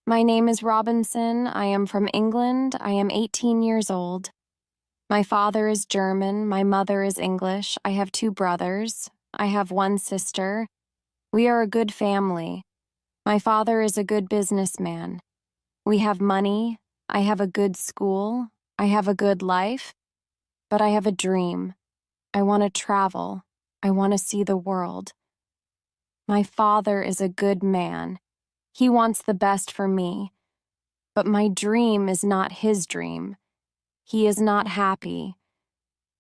My name is Robinson. I am from England. I am 18 years old. My father is German. My mother is English. I have two brothers. I have one sister. We are a good family. My father is a good businessman. We have money. I have a good school. I have a good life. But I have a dream. I want to travel. I want to see the world. My father is a good man. He wants the best for me. But my dream is not his dream. He is not happy.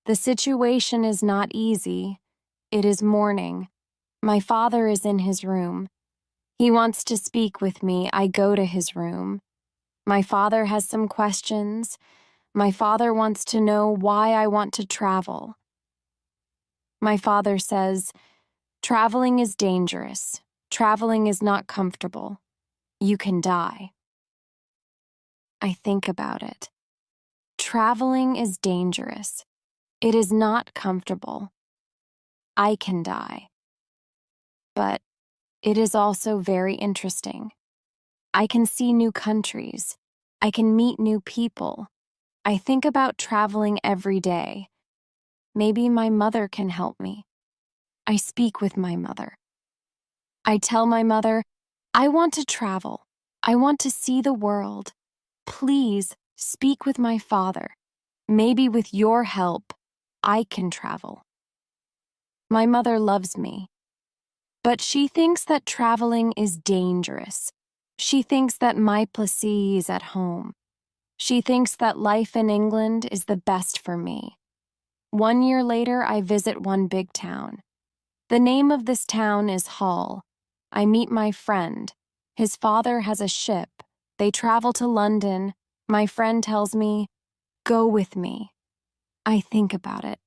The situation is not easy. It is morning. My father is in his room. He wants to speak with me. I go to his room. My father has some questions. My father wants to know why I want to travel. My father says, "Traveling is dangerous. Traveling is not comfortable. You can die." I think about it. Traveling is dangerous. It is not comfortable. I can die. But it is also very interesting. I can see new countries. I can meet new people. I think about traveling every day. Maybe my mother can help me. I speak with my mother. I tell my mother, "I want to travel. I want to see the world. Please speak with my father. Maybe with your help, I can travel." My mother loves me, but she thinks that traveling is dangerous. She thinks that my place is at home. She thinks that life in England is the best for me. 1 year later, I visit one big town. The name of this town is Hull. I meet my friend. His father has a ship. They travel to London. My friend tells me, "Go with me." I think about it.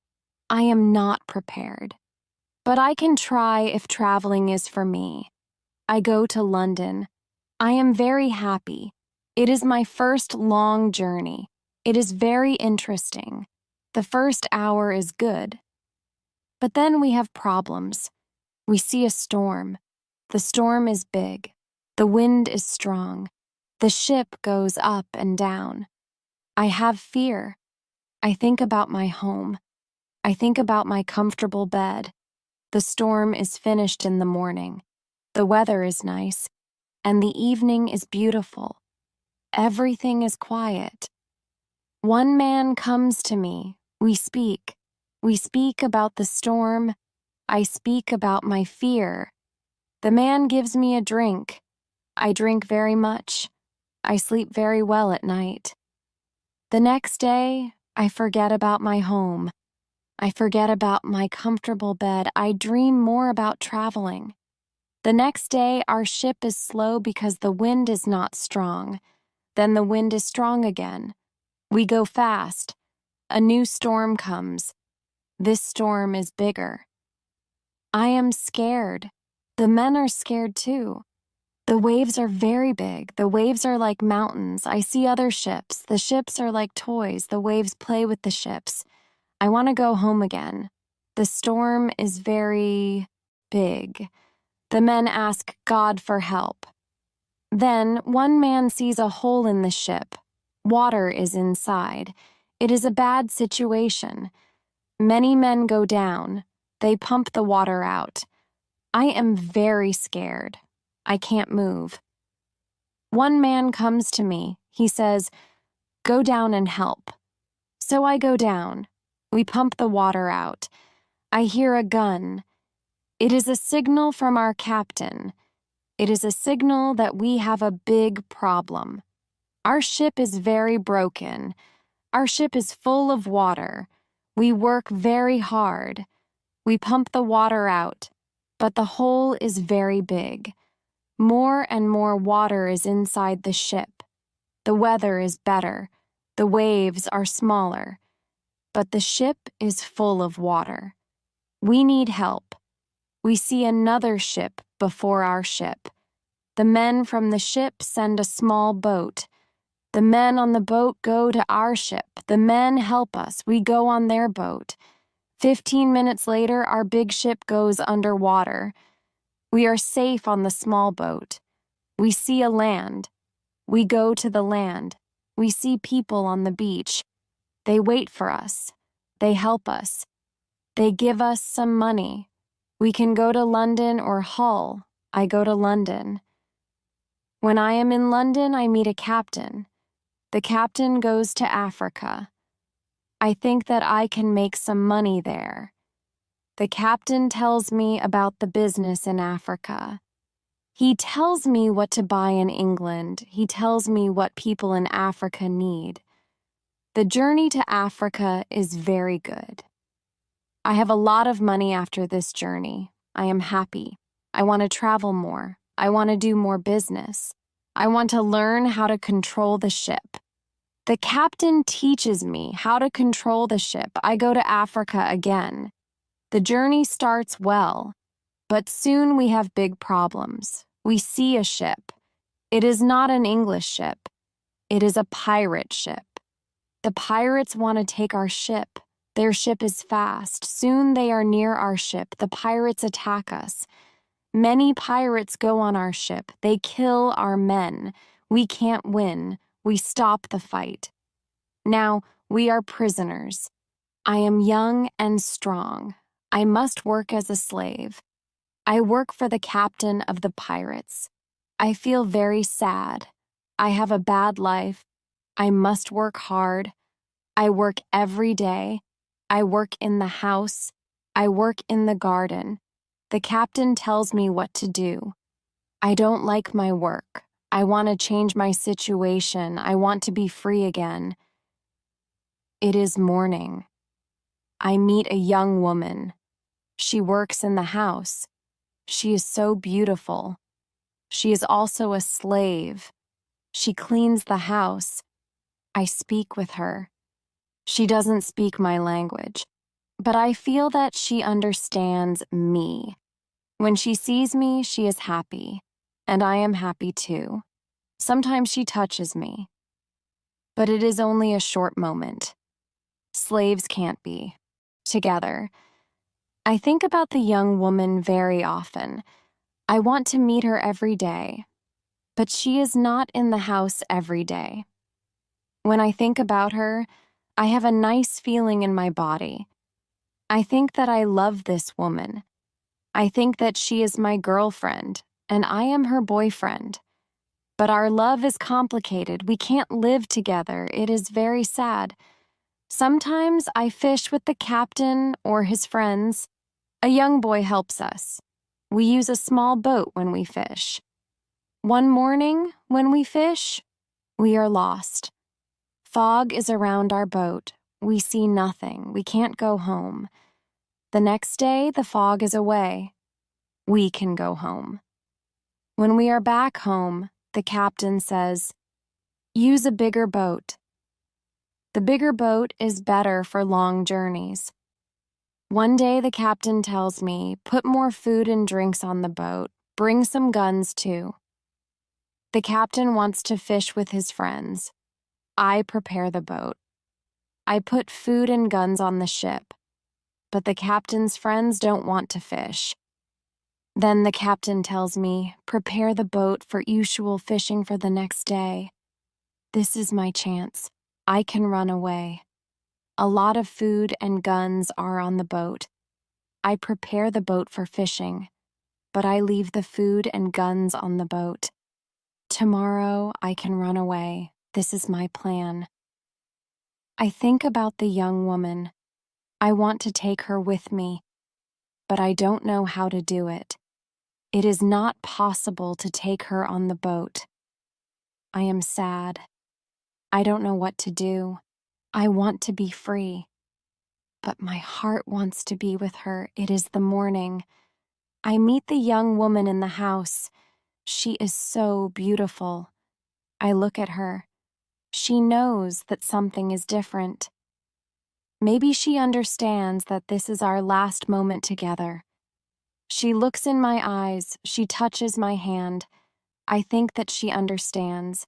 I am not prepared. But I can try if traveling is for me. I go to London. I am very happy. It is my first long journey. It is very interesting. The first hour is good. But then we have problems. We see a storm. The storm is big. The wind is strong. The ship goes up and down. I have fear. I think about my home. I think about my comfortable bed. The storm is finished in the morning. The weather is nice, and the evening is beautiful. Everything is quiet. One man comes to me. We speak. We speak about the storm. I speak about my fear. The man gives me a drink. I drink very much. I sleep very well at night. The next day, I forget about my home. I forget about my comfortable bed. I dream more about traveling. The next day, our ship is slow because the wind is not strong. Then the wind is strong again. We go fast. A new storm comes. This storm is bigger. I am scared. The men are scared too. The waves are very big. The waves are like mountains. I see other ships. The ships are like toys. The waves play with the ships. I want to go home again. The storm is very big. The men ask God for help. Then one man sees a hole in the ship. Water is inside. It is a bad situation. Many men go down. They pump the water out. I am very scared. I can't move. One man comes to me. He says, "Go down and help." So I go down. We pump the water out. I hear a gun. It is a signal from our captain. It is a signal that we have a big problem. Our ship is very broken. Our ship is full of water. We work very hard. We pump the water out, but the hole is very big. More and more water is inside the ship. The weather is better. The waves are smaller. But the ship is full of water. We need help. We see another ship before our ship. The men from the ship send a small boat. The men on the boat go to our ship. The men help us. We go on their boat. 15 minutes later, our big ship goes underwater. We are safe on the small boat. We see a land. We go to the land. We see people on the beach. They wait for us. They help us. They give us some money. We can go to London or Hull. I go to London. When I am in London, I meet a captain. The captain goes to Africa. I think that I can make some money there. The captain tells me about the business in Africa. He tells me what to buy in England. He tells me what people in Africa need. The journey to Africa is very good. I have a lot of money after this journey. I am happy. I want to travel more. I want to do more business. I want to learn how to control the ship. The captain teaches me how to control the ship. I go to Africa again. The journey starts well, but soon we have big problems. We see a ship. It is not an English ship. It is a pirate ship. The pirates want to take our ship. Their ship is fast. Soon they are near our ship. The pirates attack us. Many pirates go on our ship. They kill our men. We can't win. We stop the fight. Now we are prisoners. I am young and strong. I must work as a slave. I work for the captain of the pirates. I feel very sad. I have a bad life. I must work hard. I work every day. I work in the house. I work in the garden. The captain tells me what to do. I don't like my work. I want to change my situation. I want to be free again. It is morning. I meet a young woman. She works in the house. She is so beautiful. She is also a slave. She cleans the house. I speak with her. She doesn't speak my language, but I feel that she understands me. When she sees me, she is happy, and I am happy too. Sometimes she touches me, but it is only a short moment. Slaves can't be together. I think about the young woman very often. I want to meet her every day, but she is not in the house every day. When I think about her, I have a nice feeling in my body. I think that I love this woman. I think that she is my girlfriend, and I am her boyfriend. But our love is complicated. We can't live together. It is very sad. Sometimes I fish with the captain or his friends. A young boy helps us. We use a small boat when we fish. One morning, when we fish, we are lost. Fog is around our boat. We see nothing. We can't go home. The next day, the fog is away. We can go home. When we are back home, the captain says, "Use a bigger boat." The bigger boat is better for long journeys. One day the captain tells me, "Put more food and drinks on the boat. Bring some guns too." The captain wants to fish with his friends. I prepare the boat. I put food and guns on the ship, but the captain's friends don't want to fish. Then the captain tells me, "Prepare the boat for usual fishing for the next day." This is my chance. I can run away. A lot of food and guns are on the boat. I prepare the boat for fishing, but I leave the food and guns on the boat. Tomorrow I can run away. This is my plan. I think about the young woman. I want to take her with me, but I don't know how to do it. It is not possible to take her on the boat. I am sad. I don't know what to do. I want to be free, but my heart wants to be with her. It is the morning. I meet the young woman in the house. She is so beautiful. I look at her. She knows that something is different. Maybe she understands that this is our last moment together. She looks in my eyes. She touches my hand. I think that she understands.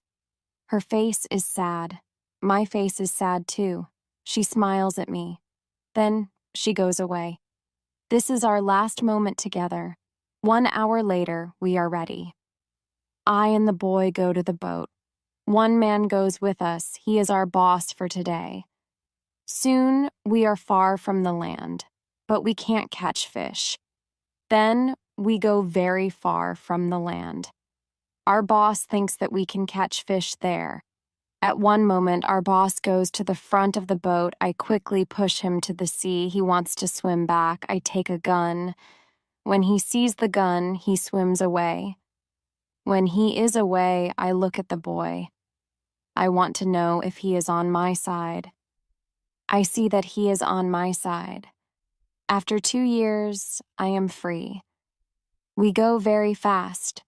Her face is sad. My face is sad too. She smiles at me. Then she goes away. This is our last moment together. 1 hour later, we are ready. I and the boy go to the boat. One man goes with us. He is our boss for today. Soon we are far from the land, but we can't catch fish. Then we go very far from the land. Our boss thinks that we can catch fish there. At one moment, our boss goes to the front of the boat. I quickly push him to the sea. He wants to swim back. I take a gun. When he sees the gun, he swims away. When he is away, I look at the boy. I want to know if he is on my side. I see that he is on my side. After 2 years, I am free. We go very fast.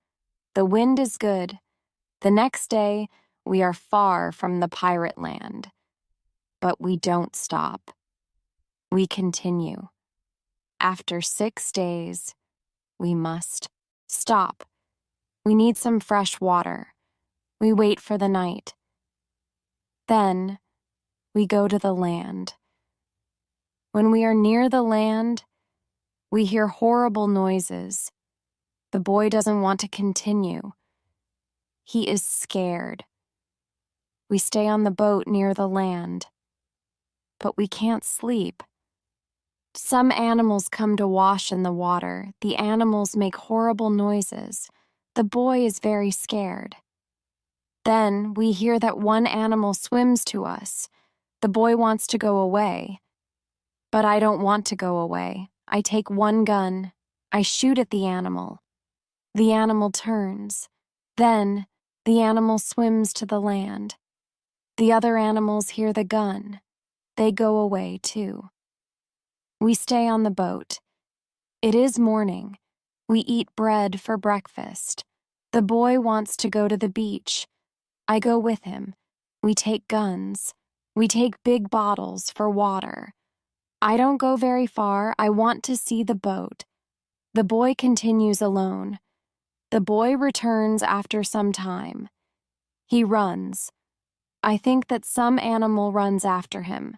The wind is good. The next day, we are far from the pirate land. But we don't stop. We continue. After 6 days, we must stop. We need some fresh water. We wait for the night. Then, we go to the land. When we are near the land, we hear horrible noises. The boy doesn't want to continue. He is scared. We stay on the boat near the land. But we can't sleep. Some animals come to wash in the water. The animals make horrible noises. The boy is very scared. Then we hear that one animal swims to us. The boy wants to go away. But I don't want to go away. I take one gun. I shoot at the animal. The animal turns. Then the animal swims to the land. The other animals hear the gun. They go away too. We stay on the boat. It is morning. We eat bread for breakfast. The boy wants to go to the beach. I go with him. We take guns. We take big bottles for water. I don't go very far. I want to see the boat. The boy continues alone. The boy returns after some time. He runs. I think that some animal runs after him.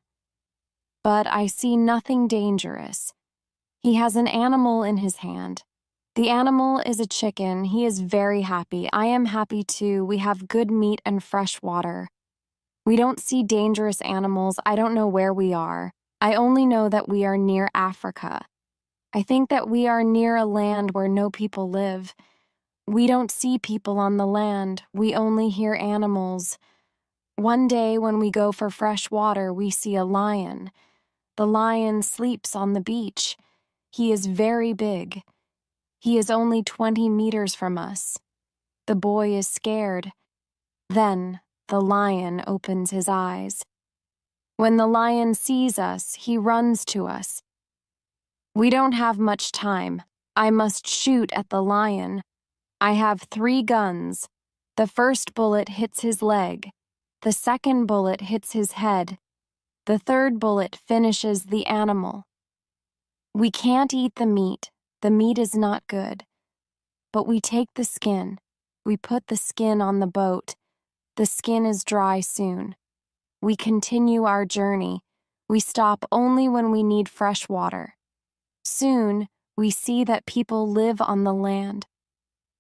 But I see nothing dangerous. He has an animal in his hand. The animal is a chicken. He is very happy. I am happy too. We have good meat and fresh water. We don't see dangerous animals. I don't know where we are. I only know that we are near Africa. I think that we are near a land where no people live. We don't see people on the land. We only hear animals. One day when we go for fresh water, we see a lion. The lion sleeps on the beach. He is very big. He is only 20 meters from us. The boy is scared. Then the lion opens his eyes. When the lion sees us, he runs to us. We don't have much time. I must shoot at the lion. I have 3 guns. The first bullet hits his leg. The second bullet hits his head. The third bullet finishes the animal. We can't eat the meat. The meat is not good. But we take the skin. We put the skin on the boat. The skin is dry soon. We continue our journey. We stop only when we need fresh water. Soon, we see that people live on the land.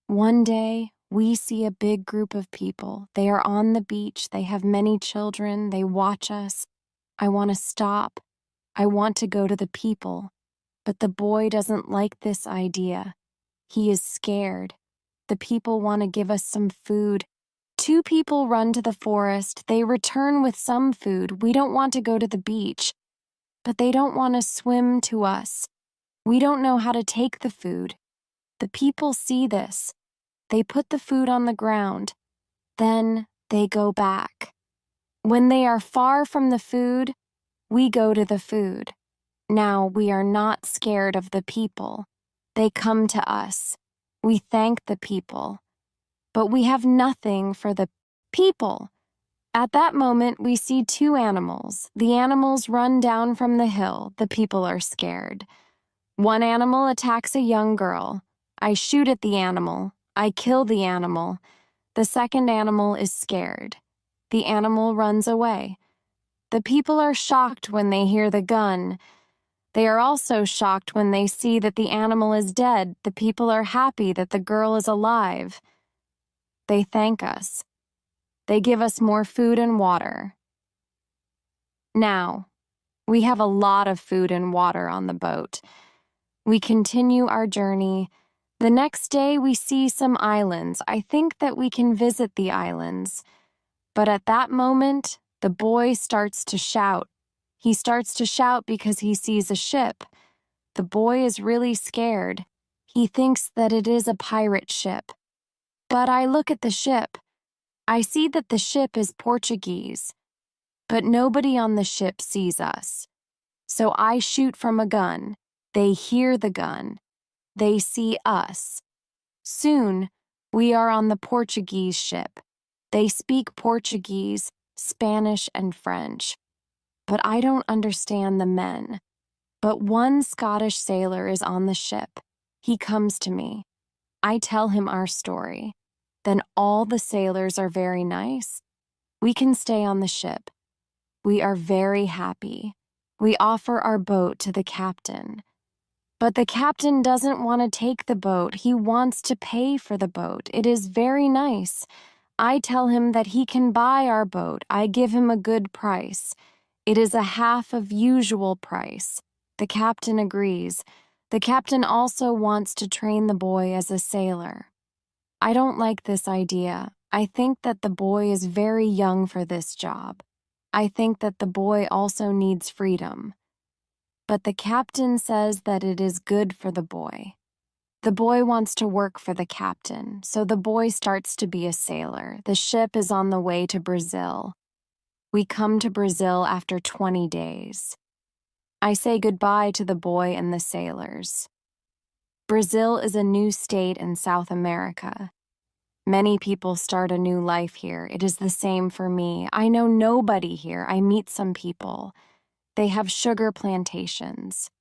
One day, we see a big group of people. They are on the beach. They have many children. They watch us. I want to stop. I want to go to the people. But the boy doesn't like this idea. He is scared. The people want to give us some food. 2 people run to the forest. They return with some food. We don't want to go to the beach. But they don't want to swim to us. We don't know how to take the food. The people see this. They put the food on the ground. Then they go back. When they are far from the food, we go to the food. Now we are not scared of the people. They come to us. We thank the people. But we have nothing for the people. At that moment, we see 2 animals. The animals run down from the hill. The people are scared. One animal attacks a young girl. I shoot at the animal. I kill the animal. The second animal is scared. The animal runs away. The people are shocked when they hear the gun. They are also shocked when they see that the animal is dead. The people are happy that the girl is alive. They thank us. They give us more food and water. Now, we have a lot of food and water on the boat. We continue our journey. The next day, we see some islands. I think that we can visit the islands. But at that moment, the boy starts to shout. He starts to shout because he sees a ship. The boy is really scared. He thinks that it is a pirate ship. But I look at the ship. I see that the ship is Portuguese. But nobody on the ship sees us. So I shoot from a gun. They hear the gun. They see us. Soon, we are on the Portuguese ship. They speak Portuguese, Spanish, and French. But I don't understand the men. But one Scottish sailor is on the ship. He comes to me. I tell him our story. Then all the sailors are very nice. We can stay on the ship. We are very happy. We offer our boat to the captain. But the captain doesn't want to take the boat. He wants to pay for the boat. It is very nice. I tell him that he can buy our boat. I give him a good price. It is a half of usual price. The captain agrees. The captain also wants to train the boy as a sailor. I don't like this idea. I think that the boy is very young for this job. I think that the boy also needs freedom. But the captain says that it is good for the boy. The boy wants to work for the captain, so the boy starts to be a sailor. The ship is on the way to Brazil. We come to Brazil after 20 days. I say goodbye to the boy and the sailors. Brazil is a new state in South America. Many people start a new life here. It is the same for me. I know nobody here. I meet some people. They have sugar plantations.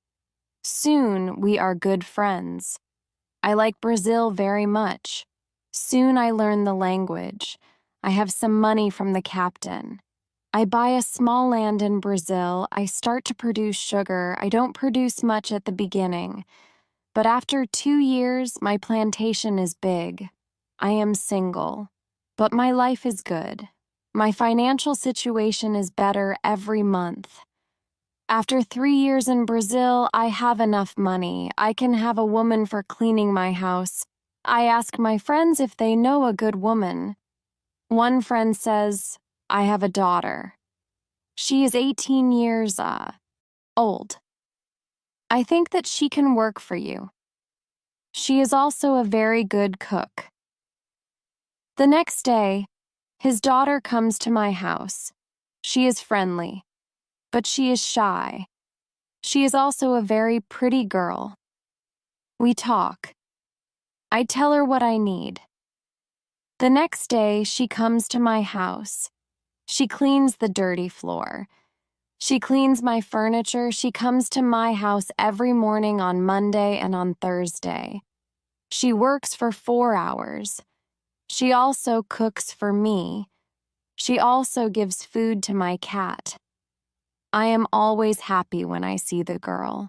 Soon we are good friends. I like Brazil very much. Soon I learn the language. I have some money from the captain. I buy a small land in Brazil. I start to produce sugar. I don't produce much at the beginning. But after 2 years, my plantation is big. I am single. But my life is good. My financial situation is better every month. After 3 years in Brazil, I have enough money. I can have a woman for cleaning my house. I ask my friends if they know a good woman. One friend says, I have a daughter. She is 18 years old. I think that she can work for you. She is also a very good cook. The next day, his daughter comes to my house. She is friendly, but she is shy. She is also a very pretty girl. We talk. I tell her what I need. The next day, she comes to my house. She cleans the dirty floor. She cleans my furniture. She comes to my house every morning on Monday and on Thursday. She works for 4 hours. She also cooks for me. She also gives food to my cat. I am always happy when I see the girl.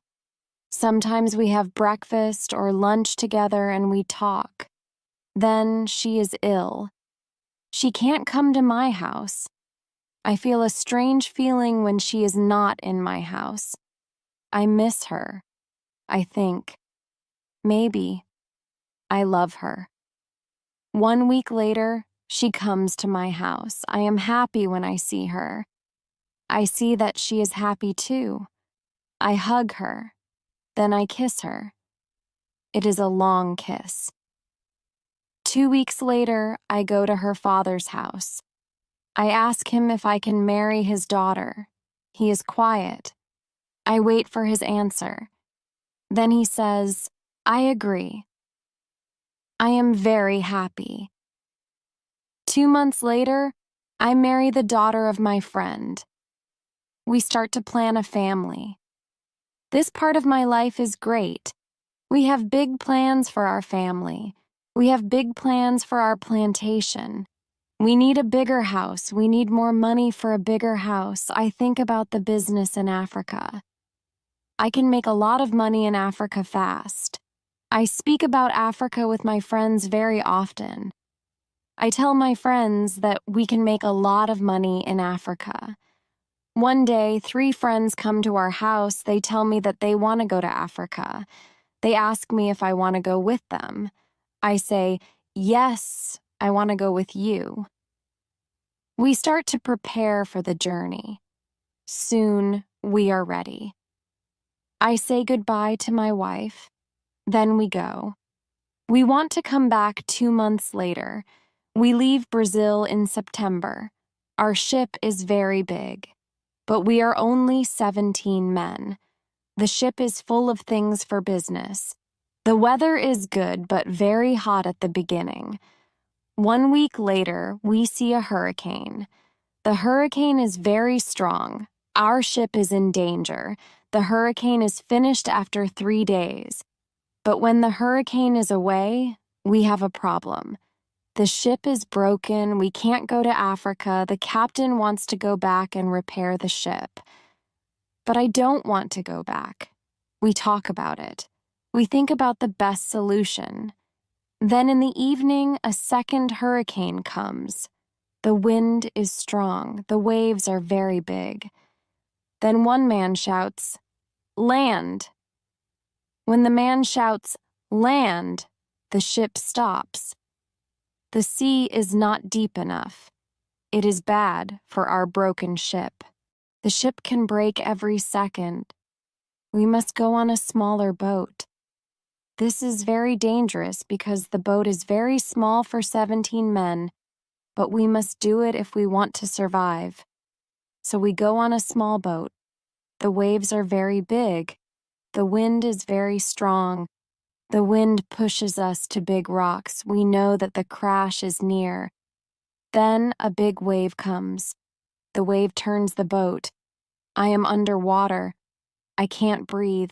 Sometimes we have breakfast or lunch together and we talk. Then she is ill. She can't come to my house. I feel a strange feeling when she is not in my house. I miss her. I think. Maybe. I love her. 1 week later, she comes to my house. I am happy when I see her. I see that she is happy too. I hug her. Then I kiss her. It is a long kiss. 2 weeks later, I go to her father's house. I ask him if I can marry his daughter. He is quiet. I wait for his answer. Then he says, I agree. I am very happy. 2 months later, I marry the daughter of my friend. We start to plan a family. This part of my life is great. We have big plans for our family. We have big plans for our plantation. We need a bigger house. We need more money for a bigger house. I think about the business in Africa. I can make a lot of money in Africa fast. I speak about Africa with my friends very often. I tell my friends that we can make a lot of money in Africa. One day, 3 friends come to our house. They tell me that they want to go to Africa. They ask me if I want to go with them. I say, yes, I want to go with you. We start to prepare for the journey. Soon, we are ready. I say goodbye to my wife. Then we go. We want to come back 2 months later. We leave Brazil in September. Our ship is very big, but we are only 17 men. The ship is full of things for business. The weather is good, but very hot at the beginning. 1 week later, we see a hurricane. The hurricane is very strong. Our ship is in danger. The hurricane is finished after 3 days. But when the hurricane is away, we have a problem. The ship is broken. We can't go to Africa. The captain wants to go back and repair the ship. But I don't want to go back. We talk about it. We think about the best solution. Then in the evening, a second hurricane comes. The wind is strong. The waves are very big. Then one man shouts, "Land!" When the man shouts, "Land!" the ship stops. The sea is not deep enough. It is bad for our broken ship. The ship can break every second. We must go on a smaller boat. This is very dangerous because the boat is very small for 17 men, but we must do it if we want to survive. So we go on a small boat. The waves are very big. The wind is very strong. The wind pushes us to big rocks. We know that the crash is near. Then a big wave comes. The wave turns the boat. I am underwater. I can't breathe.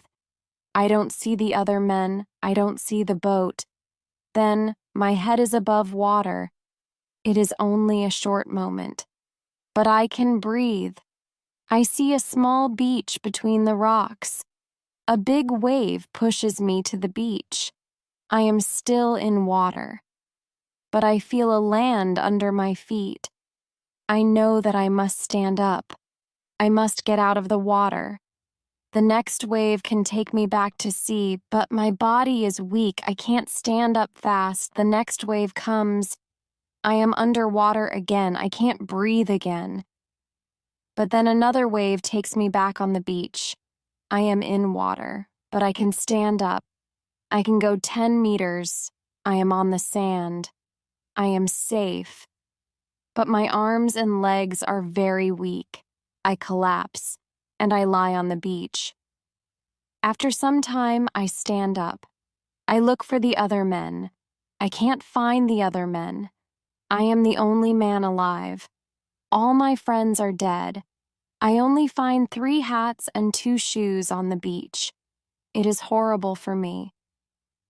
I don't see the other men. I don't see the boat. Then my head is above water. It is only a short moment. But I can breathe. I see a small beach between the rocks. A big wave pushes me to the beach. I am still in water. But I feel a land under my feet. I know that I must stand up. I must get out of the water. The next wave can take me back to sea, but my body is weak. I can't stand up fast. The next wave comes. I am underwater again. I can't breathe again. But then another wave takes me back on the beach. I am in water, but I can stand up. I can go 10 meters. I am on the sand. I am safe. But my arms and legs are very weak. I collapse, and I lie on the beach. After some time, I stand up. I look for the other men. I can't find the other men. I am the only man alive. All my friends are dead. I only find 3 hats and 2 shoes on the beach. It is horrible for me.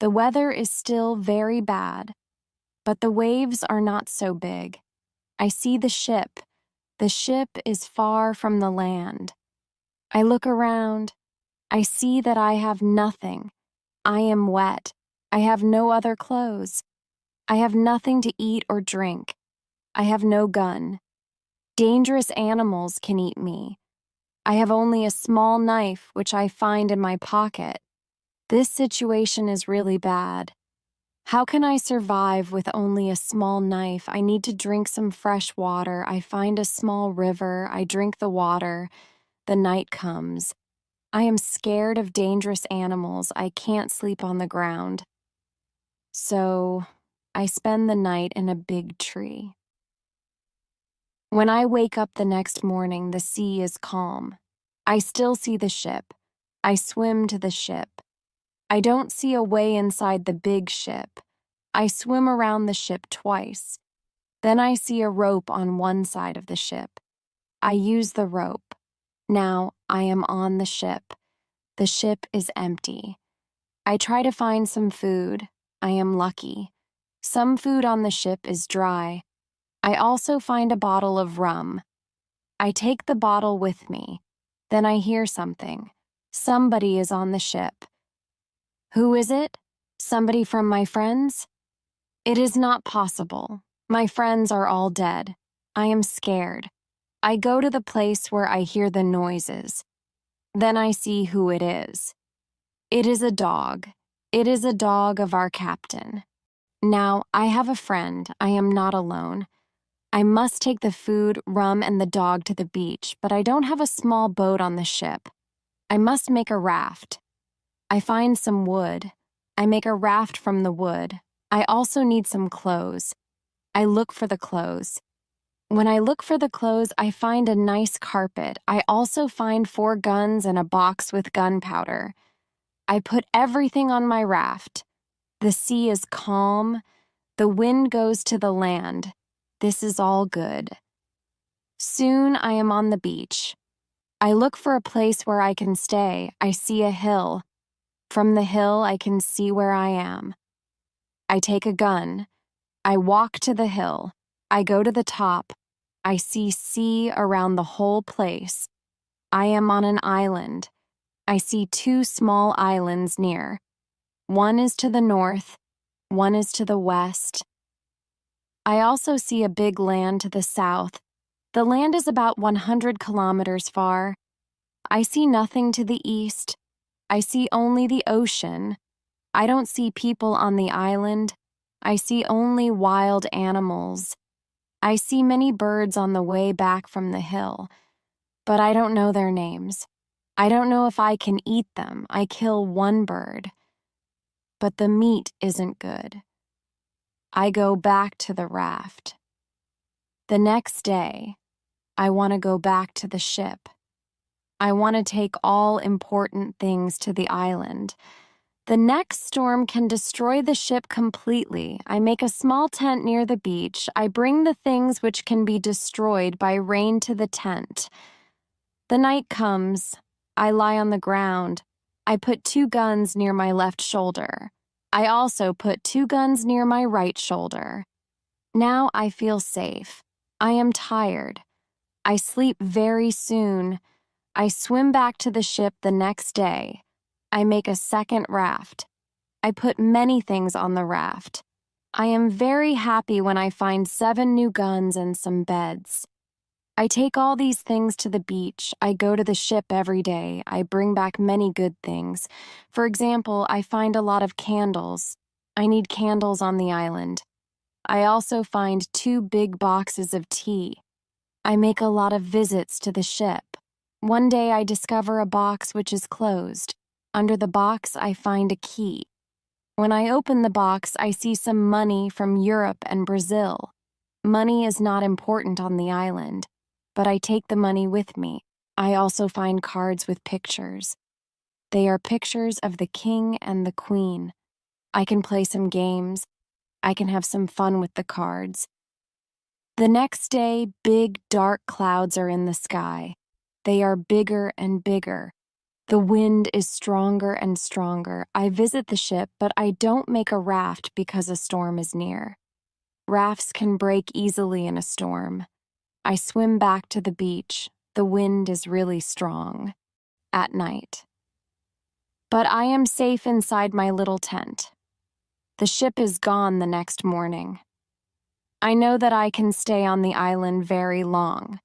The weather is still very bad, but the waves are not so big. I see the ship. The ship is far from the land. I look around. I see that I have nothing. I am wet. I have no other clothes. I have nothing to eat or drink. I have no gun. Dangerous animals can eat me. I have only a small knife which I find in my pocket. This situation is really bad. How can I survive with only a small knife? I need to drink some fresh water. I find a small river. I drink the water. The night comes. I am scared of dangerous animals. I can't sleep on the ground. So I spend the night in a big tree. When I wake up the next morning, the sea is calm. I still see the ship. I swim to the ship. I don't see a way inside the big ship. I swim around the ship twice. Then I see a rope on one side of the ship. I use the rope. Now I am on the ship. The ship is empty. I try to find some food. I am lucky. Some food on the ship is dry. I also find a bottle of rum. I take the bottle with me. Then I hear something. Somebody is on the ship. Who is it? Somebody from my friends? It is not possible. My friends are all dead. I am scared. I go to the place where I hear the noises. Then I see who it is. It is a dog. It is a dog of our captain. Now, I have a friend. I am not alone. I must take the food, rum, and the dog to the beach, but I don't have a small boat on the ship. I must make a raft. I find some wood. I make a raft from the wood. I also need some clothes. I look for the clothes. When I look for the clothes, I find a nice carpet. I also find 4 guns and a box with gunpowder. I put everything on my raft. The sea is calm. The wind goes to the land. This is all good. Soon I am on the beach. I look for a place where I can stay. I see a hill. From the hill, I can see where I am. I take a gun. I walk to the hill. I go to the top. I see sea around the whole place. I am on an island. I see 2 small islands near. One is to the north, one is to the west. I also see a big land to the south. The land is about 100 kilometers far. I see nothing to the east. I see only the ocean. I don't see people on the island. I see only wild animals. I see many birds on the way back from the hill, but I don't know their names. I don't know if I can eat them. I kill 1 bird, but the meat isn't good. I go back to the raft. The next day, I want to go back to the ship. I want to take all important things to the island. The next storm can destroy the ship completely. I make a small tent near the beach. I bring the things which can be destroyed by rain to the tent. The night comes. I lie on the ground. I put 2 guns near my left shoulder. I also put 2 guns near my right shoulder. Now I feel safe. I am tired. I sleep very soon. I swim back to the ship the next day. I make a second raft. I put many things on the raft. I am very happy when I find 7 new guns and some beds. I take all these things to the beach. I go to the ship every day. I bring back many good things. For example, I find a lot of candles. I need candles on the island. I also find 2 big boxes of tea. I make a lot of visits to the ship. One day I discover a box which is closed. Under the box, I find a key. When I open the box, I see some money from Europe and Brazil. Money is not important on the island, but I take the money with me. I also find cards with pictures. They are pictures of the king and the queen. I can play some games. I can have some fun with the cards. The next day, big, dark clouds are in the sky. They are bigger and bigger. The wind is stronger and stronger. I visit the ship, but I don't make a raft because a storm is near. Rafts can break easily in a storm. I swim back to the beach. The wind is really strong. At night. But I am safe inside my little tent. The ship is gone the next morning. I know that I can stay on the island very long.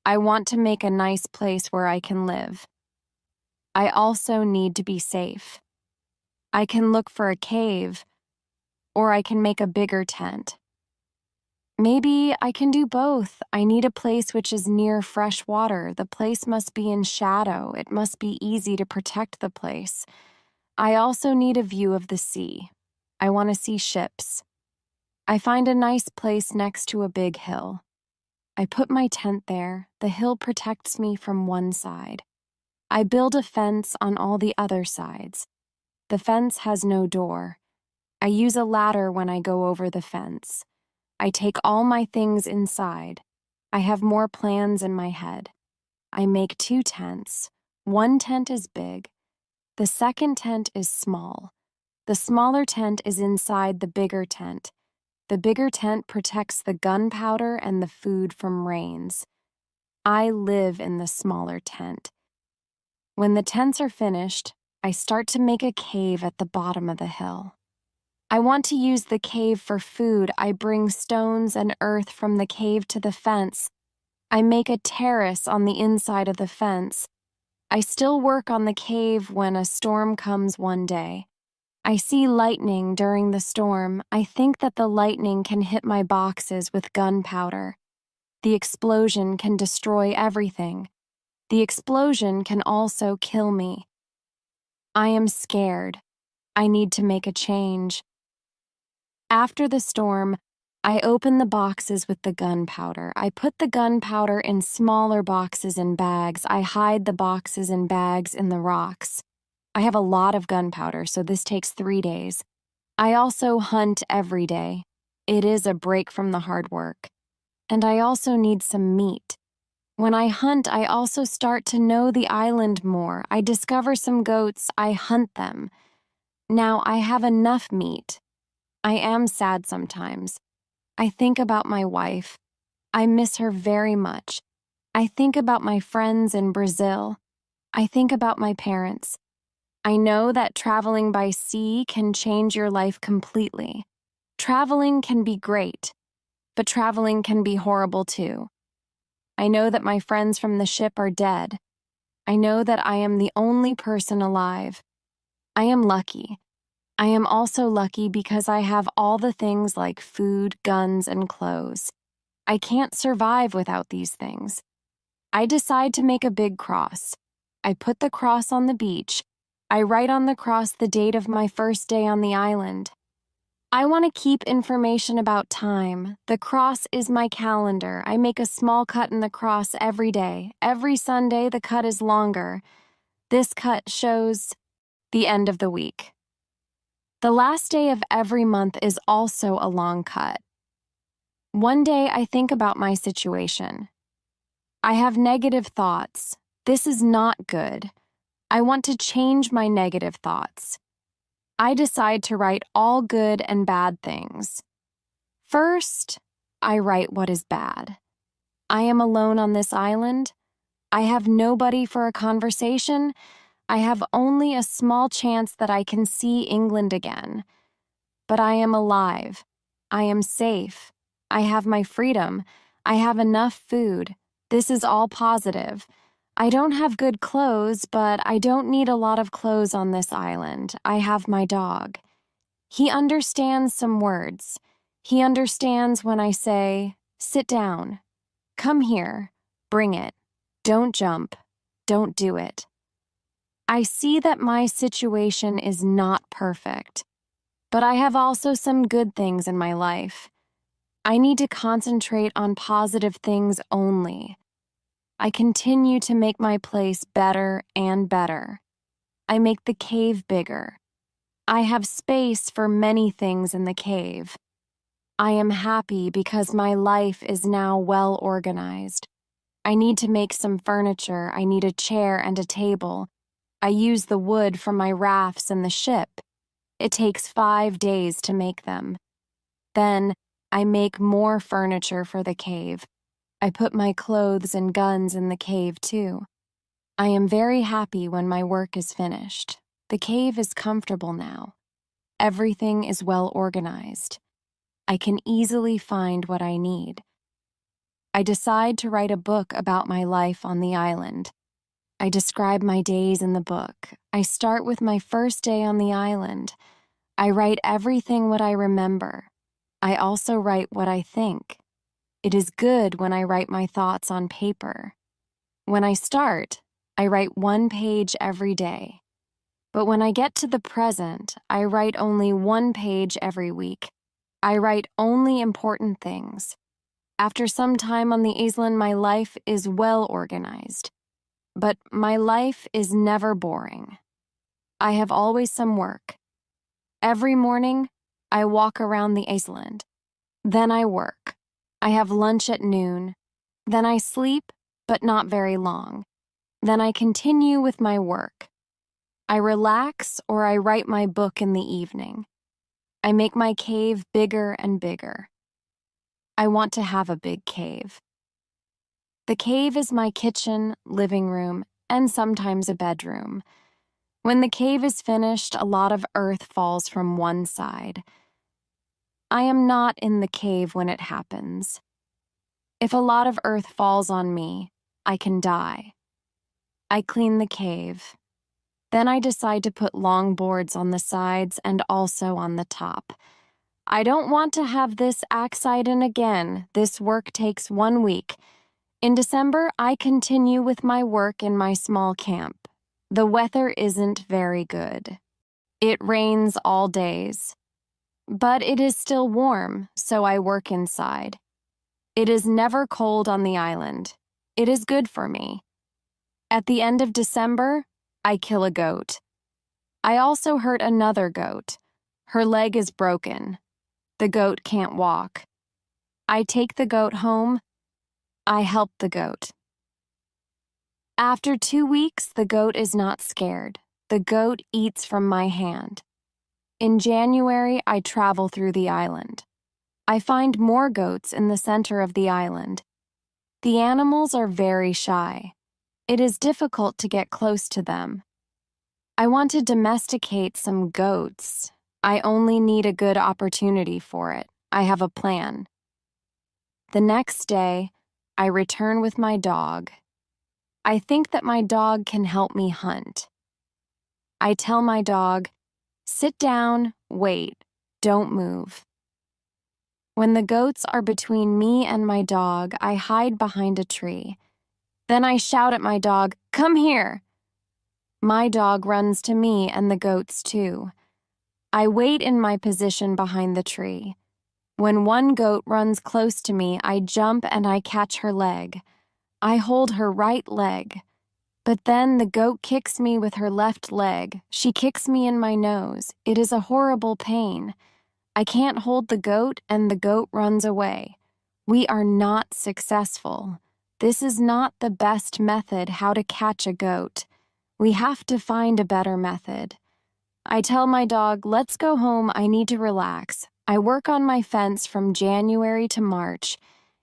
I want to make a nice place where I can live. I also need to be safe. I can look for a cave, or I can make a bigger tent. Maybe I can do both. I need a place which is near fresh water. The place must be in shadow. It must be easy to protect the place. I also need a view of the sea. I want to see ships. I find a nice place next to a big hill. I put my tent there. The hill protects me from one side. I build a fence on all the other sides. The fence has no door. I use a ladder when I go over the fence. I take all my things inside. I have more plans in my head. I make 2 tents. One tent is big. The second tent is small. The smaller tent is inside the bigger tent. The bigger tent protects the gunpowder and the food from rains. I live in the smaller tent. When the tents are finished, I start to make a cave at the bottom of the hill. I want to use the cave for food. I bring stones and earth from the cave to the fence. I make a terrace on the inside of the fence. I still work on the cave when a storm comes one day. I see lightning during the storm. I think that the lightning can hit my boxes with gunpowder. The explosion can destroy everything. The explosion can also kill me. I am scared. I need to make a change. After the storm, I open the boxes with the gunpowder. I put the gunpowder in smaller boxes and bags. I hide the boxes and bags in the rocks. I have a lot of gunpowder, so this takes 3 days. I also hunt every day. It is a break from the hard work. And I also need some meat. When I hunt, I also start to know the island more. I discover some goats, I hunt them. Now I have enough meat. I am sad sometimes. I think about my wife. I miss her very much. I think about my friends in Brazil. I think about my parents. I know that traveling by sea can change your life completely. Traveling can be great, but traveling can be horrible too. I know that my friends from the ship are dead. I know that I am the only person alive. I am lucky. I am also lucky because I have all the things like food, guns, and clothes. I can't survive without these things. I decide to make a big cross. I put the cross on the beach. I write on the cross the date of my first day on the island. I want to keep information about time. The cross is my calendar. I make a small cut in the cross every day. Every Sunday, the cut is longer. This cut shows the end of the week. The last day of every month is also a long cut. One day, I think about my situation. I have negative thoughts. This is not good. I want to change my negative thoughts. I decide to write all good and bad things. First, I write what is bad. I am alone on this island. I have nobody for a conversation. I have only a small chance that I can see England again. But I am alive. I am safe. I have my freedom. I have enough food. This is all positive. I don't have good clothes, but I don't need a lot of clothes on this island. I have my dog. He understands some words. He understands when I say, sit down, come here, bring it, don't jump, don't do it. I see that my situation is not perfect, but I have also some good things in my life. I need to concentrate on positive things only. I continue to make my place better and better. I make the cave bigger. I have space for many things in the cave. I am happy because my life is now well organized. I need to make some furniture. I need a chair and a table. I use the wood from my rafts in the ship. It takes 5 days to make them. Then I make more furniture for the cave. I put my clothes and guns in the cave too. I am very happy when my work is finished. The cave is comfortable now. Everything is well organized. I can easily find what I need. I decide to write a book about my life on the island. I describe my days in the book. I start with my first day on the island. I write everything what I remember. I also write what I think. It is good when I write my thoughts on paper. When I start, I write 1 page every day. But when I get to the present, I write only 1 page every week. I write only important things. After some time on the island, my life is well organized. But my life is never boring. I have always some work. Every morning, I walk around the island. Then I work. I have lunch at noon. Then I sleep, but not very long. Then I continue with my work. I relax or I write my book in the evening. I make my cave bigger and bigger. I want to have a big cave. The cave is my kitchen, living room, and sometimes a bedroom. When the cave is finished, a lot of earth falls from one side. I am not in the cave when it happens. If a lot of earth falls on me, I can die. I clean the cave. Then I decide to put long boards on the sides and also on the top. I don't want to have this accident again. This work takes 1 week. In December, I continue with my work in my small camp. The weather isn't very good. It rains all days. But it is still warm, so I work inside. It is never cold on the island. It is good for me. At the end of December, I kill a goat. I also hurt another goat. Her leg is broken. The goat can't walk. I take the goat home. I help the goat. After 2 weeks, the goat is not scared. The goat eats from my hand. In January, I travel through the island. I find more goats in the center of the island. The animals are very shy. It is difficult to get close to them. I want to domesticate some goats. I only need a good opportunity for it. I have a plan. The next day, I return with my dog. I think that my dog can help me hunt. I tell my dog, "Sit down, wait, don't move." When the goats are between me and my dog, I hide behind a tree. Then I shout at my dog, "Come here!" My dog runs to me and the goats too. I wait in my position behind the tree. When one goat runs close to me, I jump and I catch her leg. I hold her right leg. But then the goat kicks me with her left leg. She kicks me in my nose. It is a horrible pain. I can't hold the goat and the goat runs away. We are not successful. This is not the best method how to catch a goat. We have to find a better method. I tell my dog, "Let's go home, I need to relax." I work on my fence from January to March.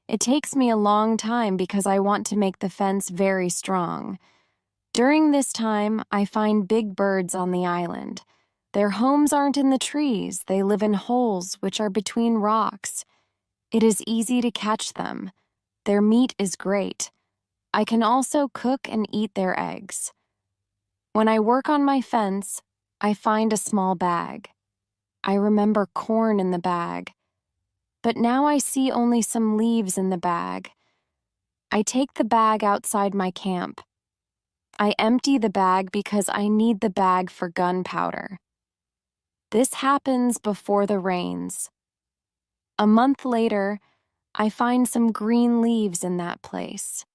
It takes me a long time because I want to make the fence very strong. During this time, I find big birds on the island. Their homes aren't in the trees, they live in holes which are between rocks. It is easy to catch them. Their meat is great. I can also cook and eat their eggs. When I work on my fence, I find a small bag. I remember corn in the bag. But now I see only some leaves in the bag. I take the bag outside my camp. I empty the bag because I need the bag for gunpowder. This happens before the rains. A month later, I find some green leaves in that place.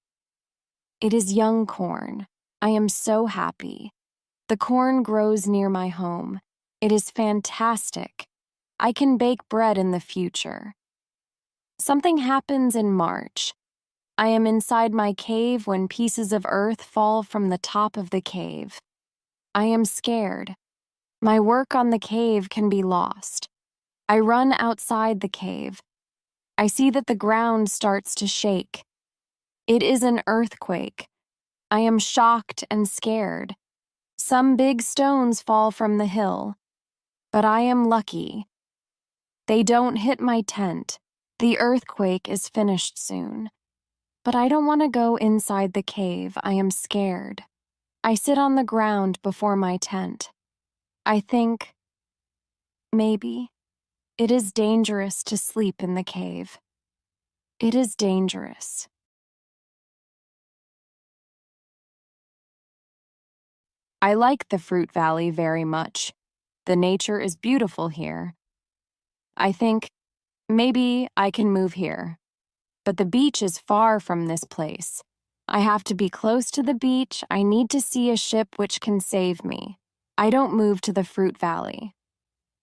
It is young corn. I am so happy. The corn grows near my home. It is fantastic. I can bake bread in the future. Something happens in March. I am inside my cave when pieces of earth fall from the top of the cave. I am scared. My work on the cave can be lost. I run outside the cave. I see that the ground starts to shake. It is an earthquake. I am shocked and scared. Some big stones fall from the hill. But I am lucky. They don't hit my tent. The earthquake is finished soon. But I don't want to go inside the cave. I am scared. I sit on the ground before my tent. I think, maybe, it is dangerous to sleep in the cave. It is dangerous. I like the Fruit Valley very much. The nature is beautiful here. I think, maybe I can move here. But the beach is far from this place. I have to be close to the beach. I need to see a ship which can save me. I don't move to the Fruit Valley.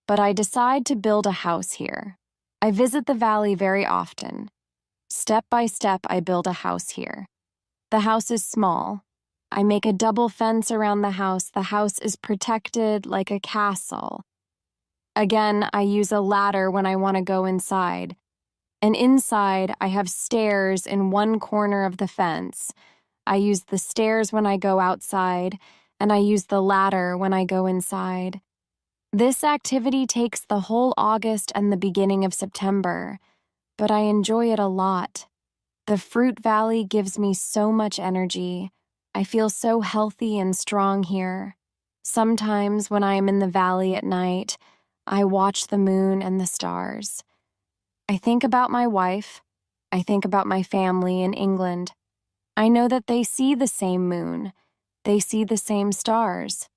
But I decide to build a house here. I visit the valley very often. Step by step, I build a house here. The house is small. I make a double fence around the house. The house is protected like a castle. Again, I use a ladder when I want to go inside. And inside, I have stairs in one corner of the fence. I use the stairs when I go outside, and I use the ladder when I go inside. This activity takes the whole August and the beginning of September, but I enjoy it a lot. The fruit valley gives me so much energy. I feel so healthy and strong here. Sometimes when I am in the valley at night, I watch the moon and the stars. I think about my wife. I think about my family in England. I know that they see the same moon. They see the same stars.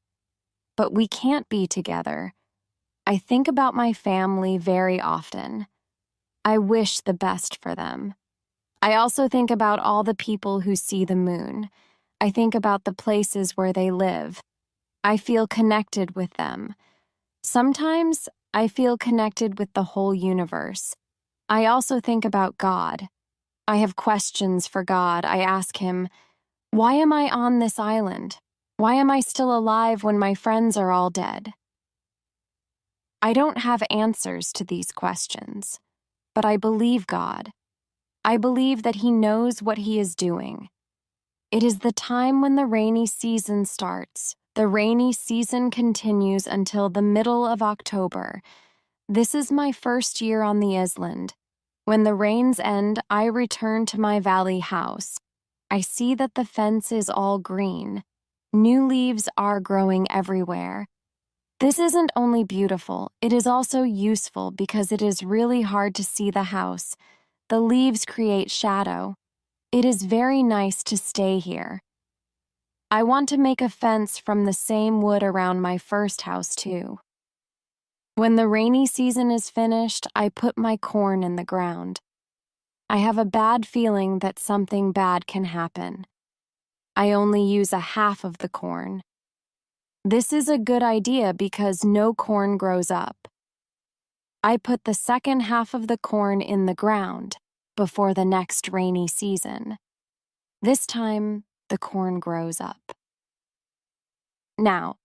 But we can't be together. I think about my family very often. I wish the best for them. I also think about all the people who see the moon. I think about the places where they live. I feel connected with them. Sometimes I feel connected with the whole universe. I also think about God. I have questions for God. I ask him, why am I on this island? Why am I still alive when my friends are all dead? I don't have answers to these questions, but I believe God. I believe that he knows what he is doing. It is the time when the rainy season starts. The rainy season continues until the middle of October. This is my first year on the island. When the rains end, I return to my valley house. I see that the fence is all green. New leaves are growing everywhere. This isn't only beautiful, it is also useful because it is really hard to see the house. The leaves create shadow. It is very nice to stay here. I want to make a fence from the same wood around my first house, too. When the rainy season is finished, I put my corn in the ground. I have a bad feeling that something bad can happen. I only use a half of the corn. This is a good idea because no corn grows up. I put the second half of the corn in the ground before the next rainy season. This time, the corn grows up. Now,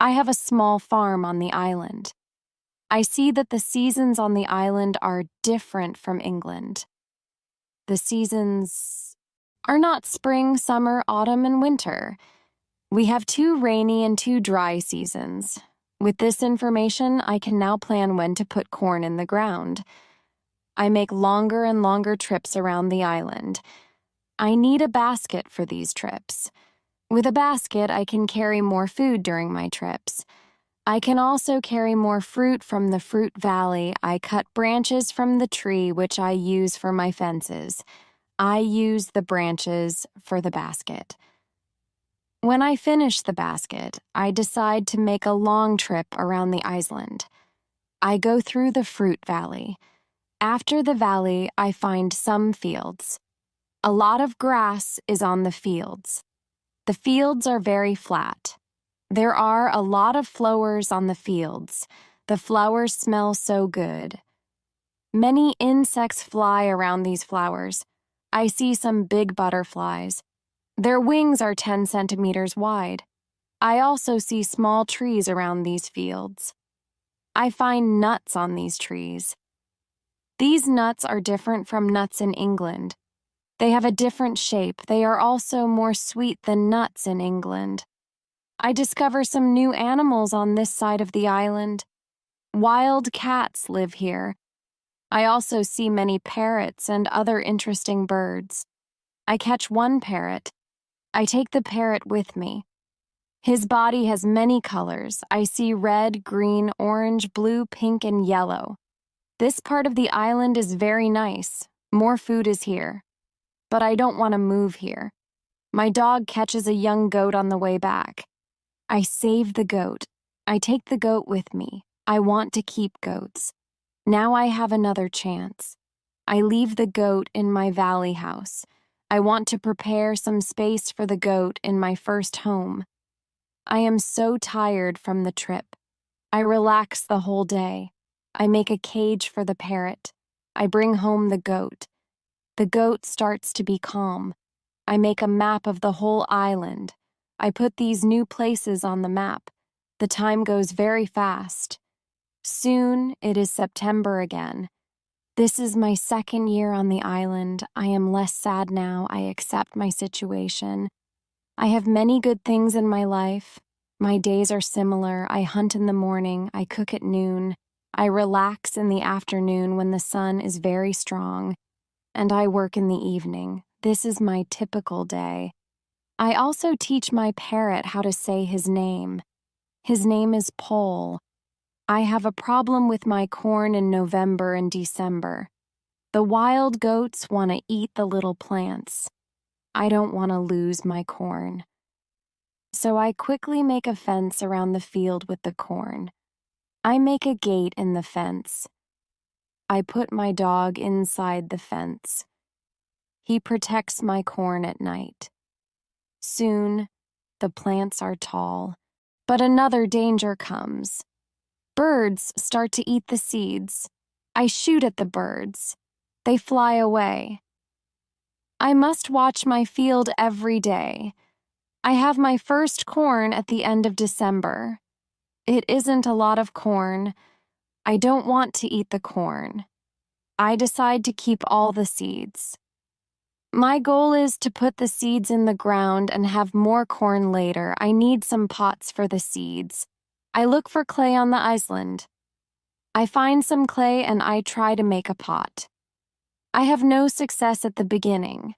I have a small farm on the island. I see that the seasons on the island are different from England. The seasons are not spring, summer, autumn, and winter. We have 2 rainy and 2 dry seasons. With this information, I can now plan when to put corn in the ground. I make longer and longer trips around the island. I need a basket for these trips. With a basket, I can carry more food during my trips. I can also carry more fruit from the fruit valley. I cut branches from the tree, which I use for my fences. I use the branches for the basket. When I finish the basket, I decide to make a long trip around the island. I go through the fruit valley. After the valley, I find some fields. A lot of grass is on the fields. The fields are very flat. There are a lot of flowers on the fields. The flowers smell so good. Many insects fly around these flowers. I see some big butterflies. Their wings are 10 centimeters wide. I also see small trees around these fields. I find nuts on these trees. These nuts are different from nuts in England. They have a different shape. They are also more sweet than nuts in England. I discover some new animals on this side of the island. Wild cats live here. I also see many parrots and other interesting birds. I catch one parrot. I take the parrot with me. His body has many colors. I see red, green, orange, blue, pink, and yellow. This part of the island is very nice. More food is here. But I don't want to move here. My dog catches a young goat on the way back. I save the goat. I take the goat with me. I want to keep goats. Now I have another chance. I leave the goat in my valley house. I want to prepare some space for the goat in my first home. I am so tired from the trip. I relax the whole day. I make a cage for the parrot. I bring home the goat. The goat starts to be calm. I make a map of the whole island. I put these new places on the map. The time goes very fast. Soon it is September again. This is my second year on the island. I am less sad now. I accept my situation. I have many good things in my life. My days are similar. I hunt in the morning, I cook at noon, I relax in the afternoon when the sun is very strong, and I work in the evening. This is my typical day. I also teach my parrot how to say his name. His name is Pole. I have a problem with my corn in November and December. The wild goats want to eat the little plants. I don't want to lose my corn. So I quickly make a fence around the field with the corn. I make a gate in the fence. I put my dog inside the fence. He protects my corn at night. Soon, the plants are tall, but another danger comes. Birds start to eat the seeds. I shoot at the birds. They fly away. I must watch my field every day. I have my first corn at the end of December. It isn't a lot of corn. I don't want to eat the corn. I decide to keep all the seeds. My goal is to put the seeds in the ground and have more corn later. I need some pots for the seeds. I look for clay on the island. I find some clay and I try to make a pot. I have no success at the beginning,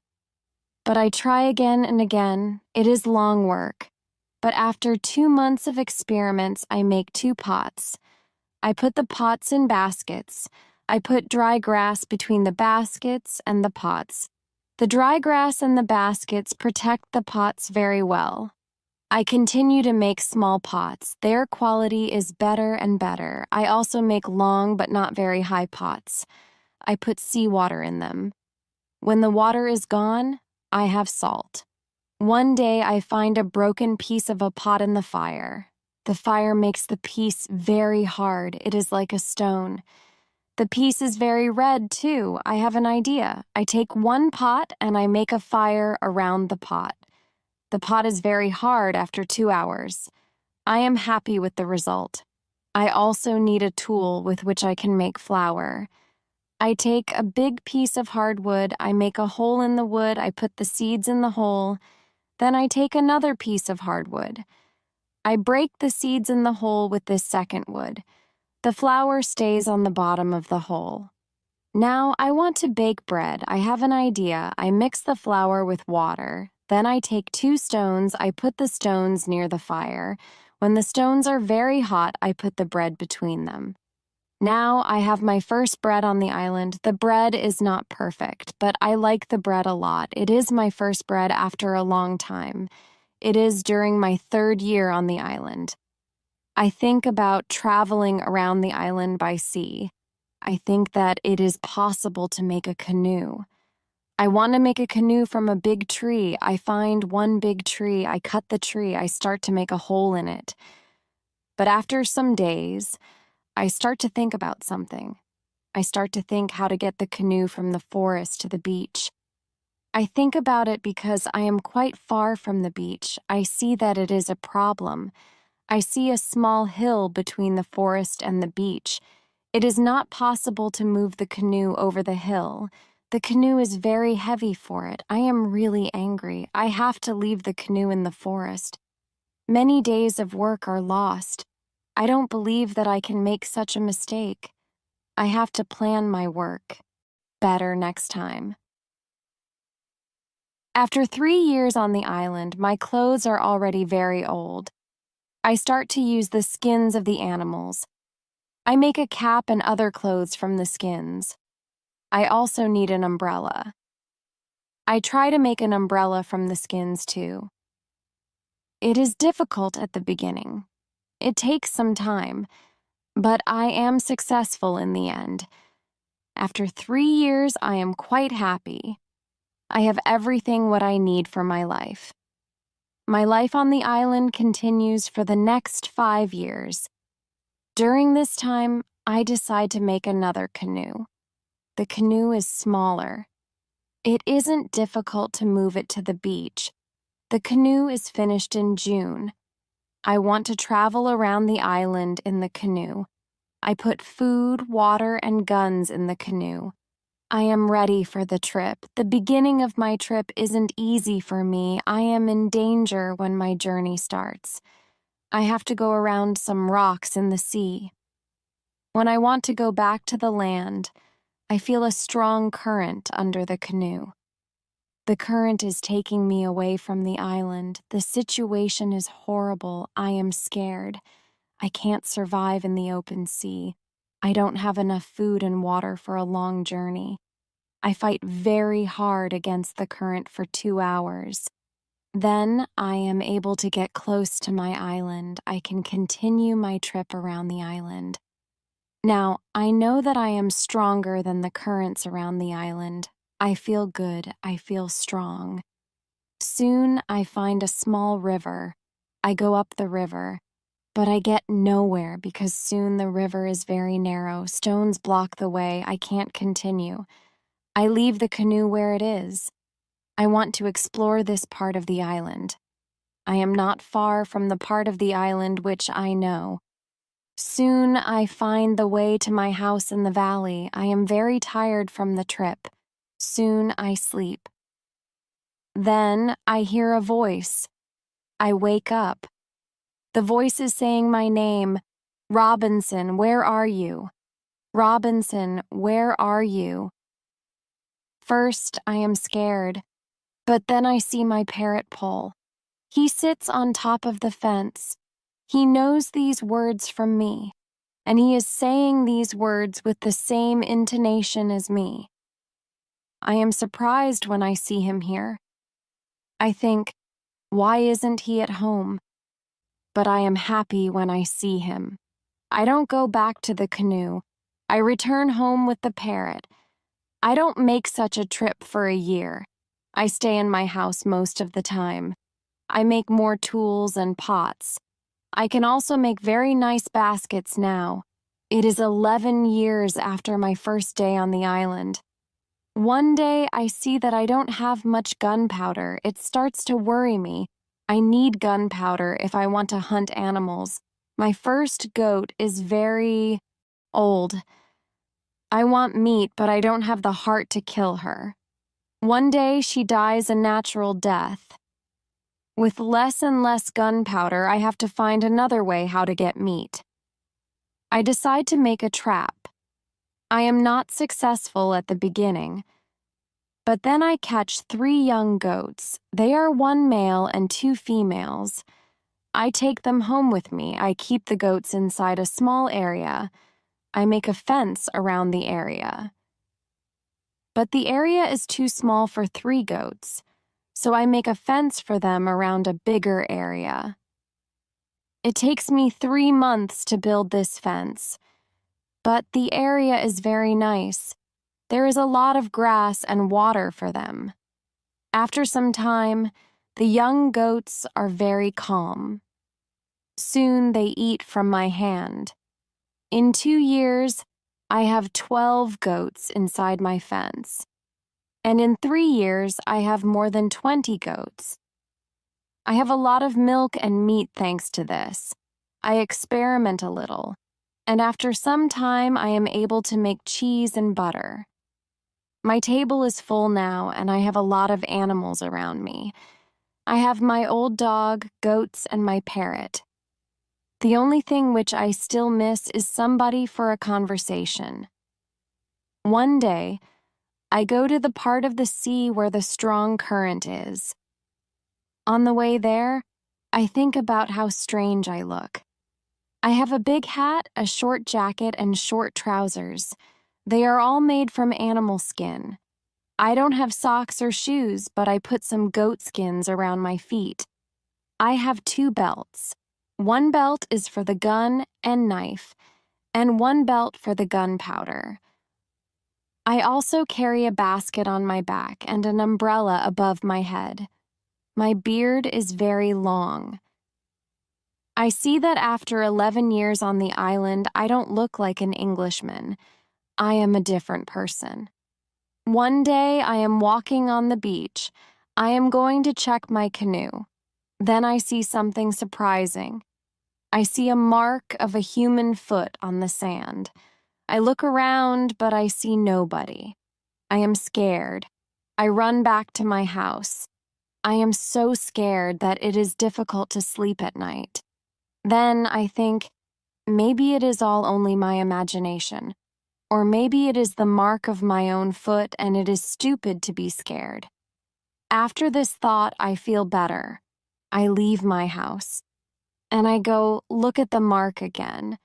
but I try again and again. It is long work, but after 2 months of experiments, I make 2 pots. I put the pots in baskets. I put dry grass between the baskets and the pots. The dry grass and the baskets protect the pots very well. I continue to make small pots. Their quality is better and better. I also make long but not very high pots. I put seawater in them. When the water is gone, I have salt. One day I find a broken piece of a pot in the fire. The fire makes the piece very hard. It is like a stone. The piece is very red, too. I have an idea. I take one pot and I make a fire around the pot. The pot is very hard after 2 hours. I am happy with the result. I also need a tool with which I can make flour. I take a big piece of hardwood, I make a hole in the wood, I put the seeds in the hole. Then I take another piece of hardwood. I break the seeds in the hole with this second wood. The flour stays on the bottom of the hole. Now I want to bake bread. I have an idea. I mix the flour with water. Then I take 2 stones. I put the stones near the fire. When the stones are very hot, I put the bread between them. Now I have my first bread on the island. The bread is not perfect, but I like the bread a lot. It is my first bread after a long time. It is during my 3rd year on the island. I think about traveling around the island by sea. I think that it is possible to make a canoe. I want to make a canoe from a big tree. I find one big tree, I cut the tree, I start to make a hole in it. But after some days, I start to think about something. I start to think how to get the canoe from the forest to the beach. I think about it because I am quite far from the beach. I see that it is a problem. I see a small hill between the forest and the beach. It is not possible to move the canoe over the hill. The canoe is very heavy for it. I am really angry. I have to leave the canoe in the forest. Many days of work are lost. I don't believe that I can make such a mistake. I have to plan my work better next time. After 3 years on the island, my clothes are already very old. I start to use the skins of the animals. I make a cap and other clothes from the skins. I also need an umbrella. I try to make an umbrella from the skins too. It is difficult at the beginning. It takes some time, but I am successful in the end. After 3 years, I am quite happy. I have everything what I need for my life. My life on the island continues for the next 5 years. During this time, I decide to make another canoe. The canoe is smaller. It isn't difficult to move it to the beach. The canoe is finished in June. I want to travel around the island in the canoe. I put food, water, and guns in the canoe. I am ready for the trip. The beginning of my trip isn't easy for me. I am in danger when my journey starts. I have to go around some rocks in the sea. When I want to go back to the land, I feel a strong current under the canoe. The current is taking me away from the island. The situation is horrible. I am scared. I can't survive in the open sea. I don't have enough food and water for a long journey. I fight very hard against the current for 2 hours. Then I am able to get close to my island. I can continue my trip around the island. Now, I know that I am stronger than the currents around the island. I feel good. I feel strong. Soon I find a small river. I go up the river, but I get nowhere because soon the river is very narrow. Stones block the way. I can't continue. I leave the canoe where it is. I want to explore this part of the island. I am not far from the part of the island which I know. Soon I find the way to my house in the valley. I am very tired from the trip. Soon I sleep. Then I hear a voice. I wake up. The voice is saying my name. Robinson, where are you? Robinson, where are you? First, I am scared, but then I see my parrot pole. He sits on top of the fence. He knows these words from me, and he is saying these words with the same intonation as me. I am surprised when I see him here. I think, why isn't he at home? But I am happy when I see him. I don't go back to the canoe. I return home with the parrot. I don't make such a trip for a year. I stay in my house most of the time. I make more tools and pots. I can also make very nice baskets now. It is 11 years after my first day on the island. One day I see that I don't have much gunpowder. It starts to worry me. I need gunpowder if I want to hunt animals. My first goat is very old. I want meat, but I don't have the heart to kill her. One day she dies a natural death. With less and less gunpowder, I have to find another way how to get meat. I decide to make a trap. I am not successful at the beginning, but then I catch 3 young goats. They are 1 male and 2 females. I take them home with me. I keep the goats inside a small area. I make a fence around the area. But the area is too small for 3 goats, so I make a fence for them around a bigger area. It takes me 3 months to build this fence, but the area is very nice. There is a lot of grass and water for them. After some time, the young goats are very calm. Soon they eat from my hand. In 2 years, I have 12 goats inside my fence. And in 3 years, I have more than 20 goats. I have a lot of milk and meat thanks to this. I experiment a little, and after some time, I am able to make cheese and butter. My table is full now, and I have a lot of animals around me. I have my old dog, goats, and my parrot. The only thing which I still miss is somebody for a conversation. One day, I go to the part of the sea where the strong current is. On the way there, I think about how strange I look. I have a big hat, a short jacket, and short trousers. They are all made from animal skin. I don't have socks or shoes, but I put some goat skins around my feet. I have 2 belts. 1 belt is for the gun and knife, and 1 belt for the gunpowder. I also carry a basket on my back and an umbrella above my head. My beard is very long. I see that after 11 years on the island, I don't look like an Englishman. I am a different person. One day, I am walking on the beach. I am going to check my canoe. Then I see something surprising. I see a mark of a human foot on the sand. I look around, but I see nobody. I am scared. I run back to my house. I am so scared that it is difficult to sleep at night. Then I think, maybe it is all only my imagination. Or maybe it is the mark of my own foot and it is stupid to be scared. After this thought, I feel better. I leave my house. And I go look at the mark again.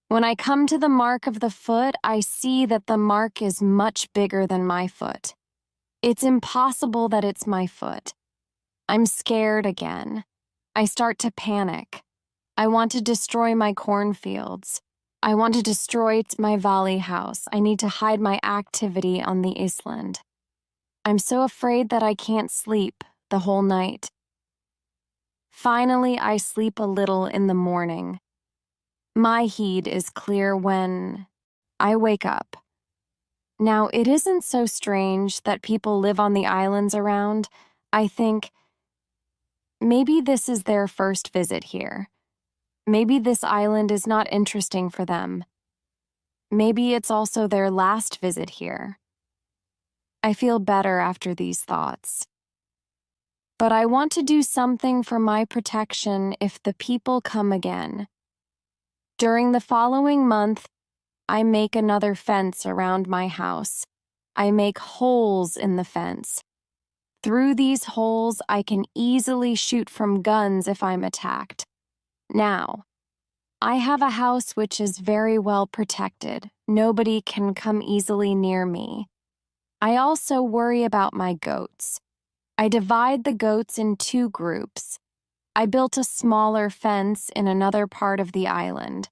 When I come to the mark of the foot, I see that the mark is much bigger than my foot. It's impossible that it's my foot. I'm scared again. I start to panic. I want to destroy my cornfields. I want to destroy my valley house. I need to hide my activity on the island. I'm so afraid that I can't sleep the whole night. Finally, I sleep a little in the morning. My head is clear when I wake up. Now, it isn't so strange that people live on the islands around. I think maybe this is their first visit here. Maybe this island is not interesting for them. Maybe it's also their last visit here. I feel better after these thoughts. But I want to do something for my protection if the people come again. During the following month, I make another fence around my house. I make holes in the fence. Through these holes, I can easily shoot from guns if I'm attacked. Now, I have a house which is very well protected. Nobody can come easily near me. I also worry about my goats. I divide the goats in 2 groups. I built a smaller fence in another part of the island.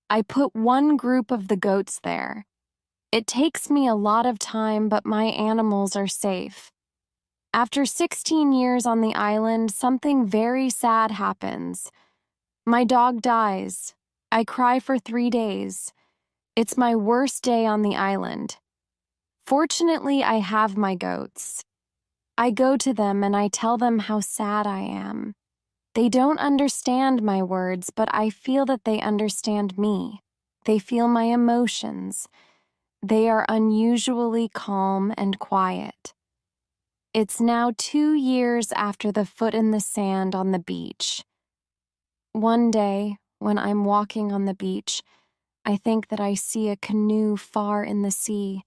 I put one group of the goats there. It takes me a lot of time, but my animals are safe. After 16 years on the island, something very sad happens. My dog dies. I cry for 3 days. It's my worst day on the island. Fortunately, I have my goats. I go to them and I tell them how sad I am. They don't understand my words, but I feel that they understand me. They feel my emotions. They are unusually calm and quiet. It's now 2 years after the foot in the sand on the beach. One day, when I'm walking on the beach, I think that I see a canoe far in the sea.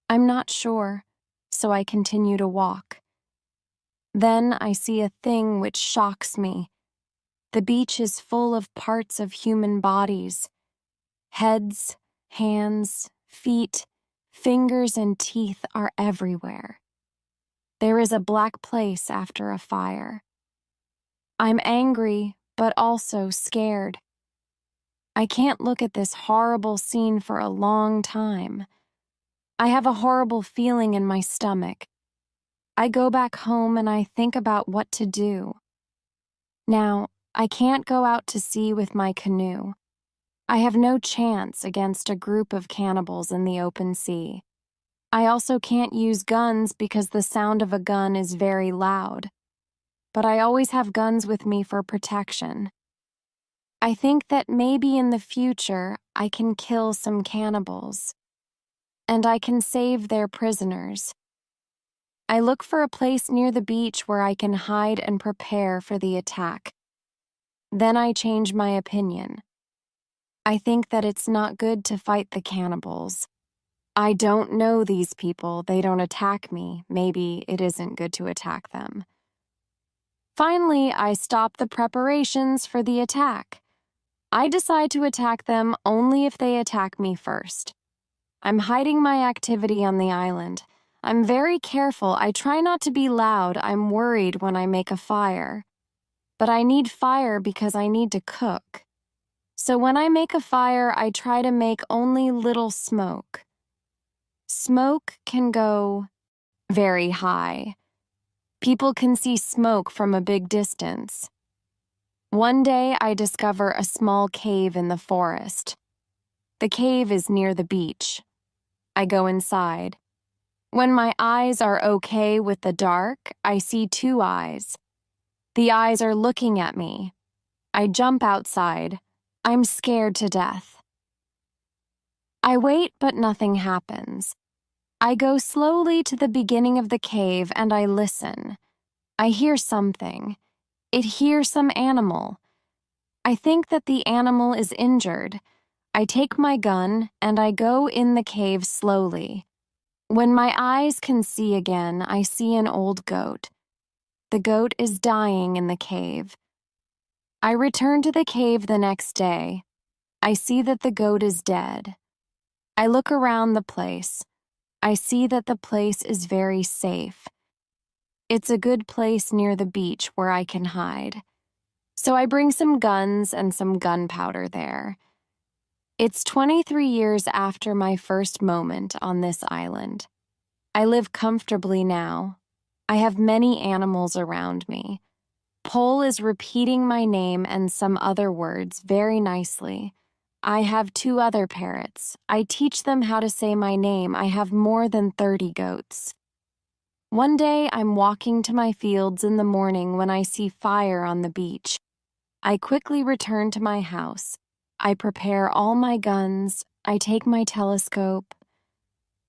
I'm not sure, so I continue to walk. Then I see a thing which shocks me. The beach is full of parts of human bodies. Heads, hands, feet, fingers, and teeth are everywhere. There is a black place after a fire. I'm angry, but also scared. I can't look at this horrible scene for a long time. I have a horrible feeling in my stomach. I go back home and I think about what to do. Now, I can't go out to sea with my canoe. I have no chance against a group of cannibals in the open sea. I also can't use guns because the sound of a gun is very loud. But I always have guns with me for protection. I think that maybe in the future I can kill some cannibals. And I can save their prisoners. I look for a place near the beach where I can hide and prepare for the attack. Then I change my opinion. I think that it's not good to fight the cannibals. I don't know these people, they don't attack me, maybe it isn't good to attack them. Finally, I stop the preparations for the attack. I decide to attack them only if they attack me first. I'm hiding my activity on the island. I'm very careful. I try not to be loud. I'm worried when I make a fire. But I need fire because I need to cook. So when I make a fire, I try to make only little smoke. Smoke can go very high. People can see smoke from a big distance. One day, I discover a small cave in the forest. The cave is near the beach. I go inside. When my eyes are okay with the dark, I see 2 eyes. The eyes are looking at me. I jump outside. I'm scared to death. I wait, but nothing happens. I go slowly to the beginning of the cave and I listen. I hear something. It hears some animal. I think that the animal is injured. I take my gun and I go in the cave slowly. When my eyes can see again, I see an old goat. The goat is dying in the cave. I return to the cave the next day. I see that the goat is dead. I look around the place. I see that the place is very safe. It's a good place near the beach where I can hide. So I bring some guns and some gunpowder there. It's 23 years after my first moment on this island. I live comfortably now. I have many animals around me. Pole is repeating my name and some other words very nicely. I have 2 other parrots. I teach them how to say my name. I have more than 30 goats. One day I'm walking to my fields in the morning when I see fire on the beach. I quickly return to my house. I prepare all my guns. I take my telescope.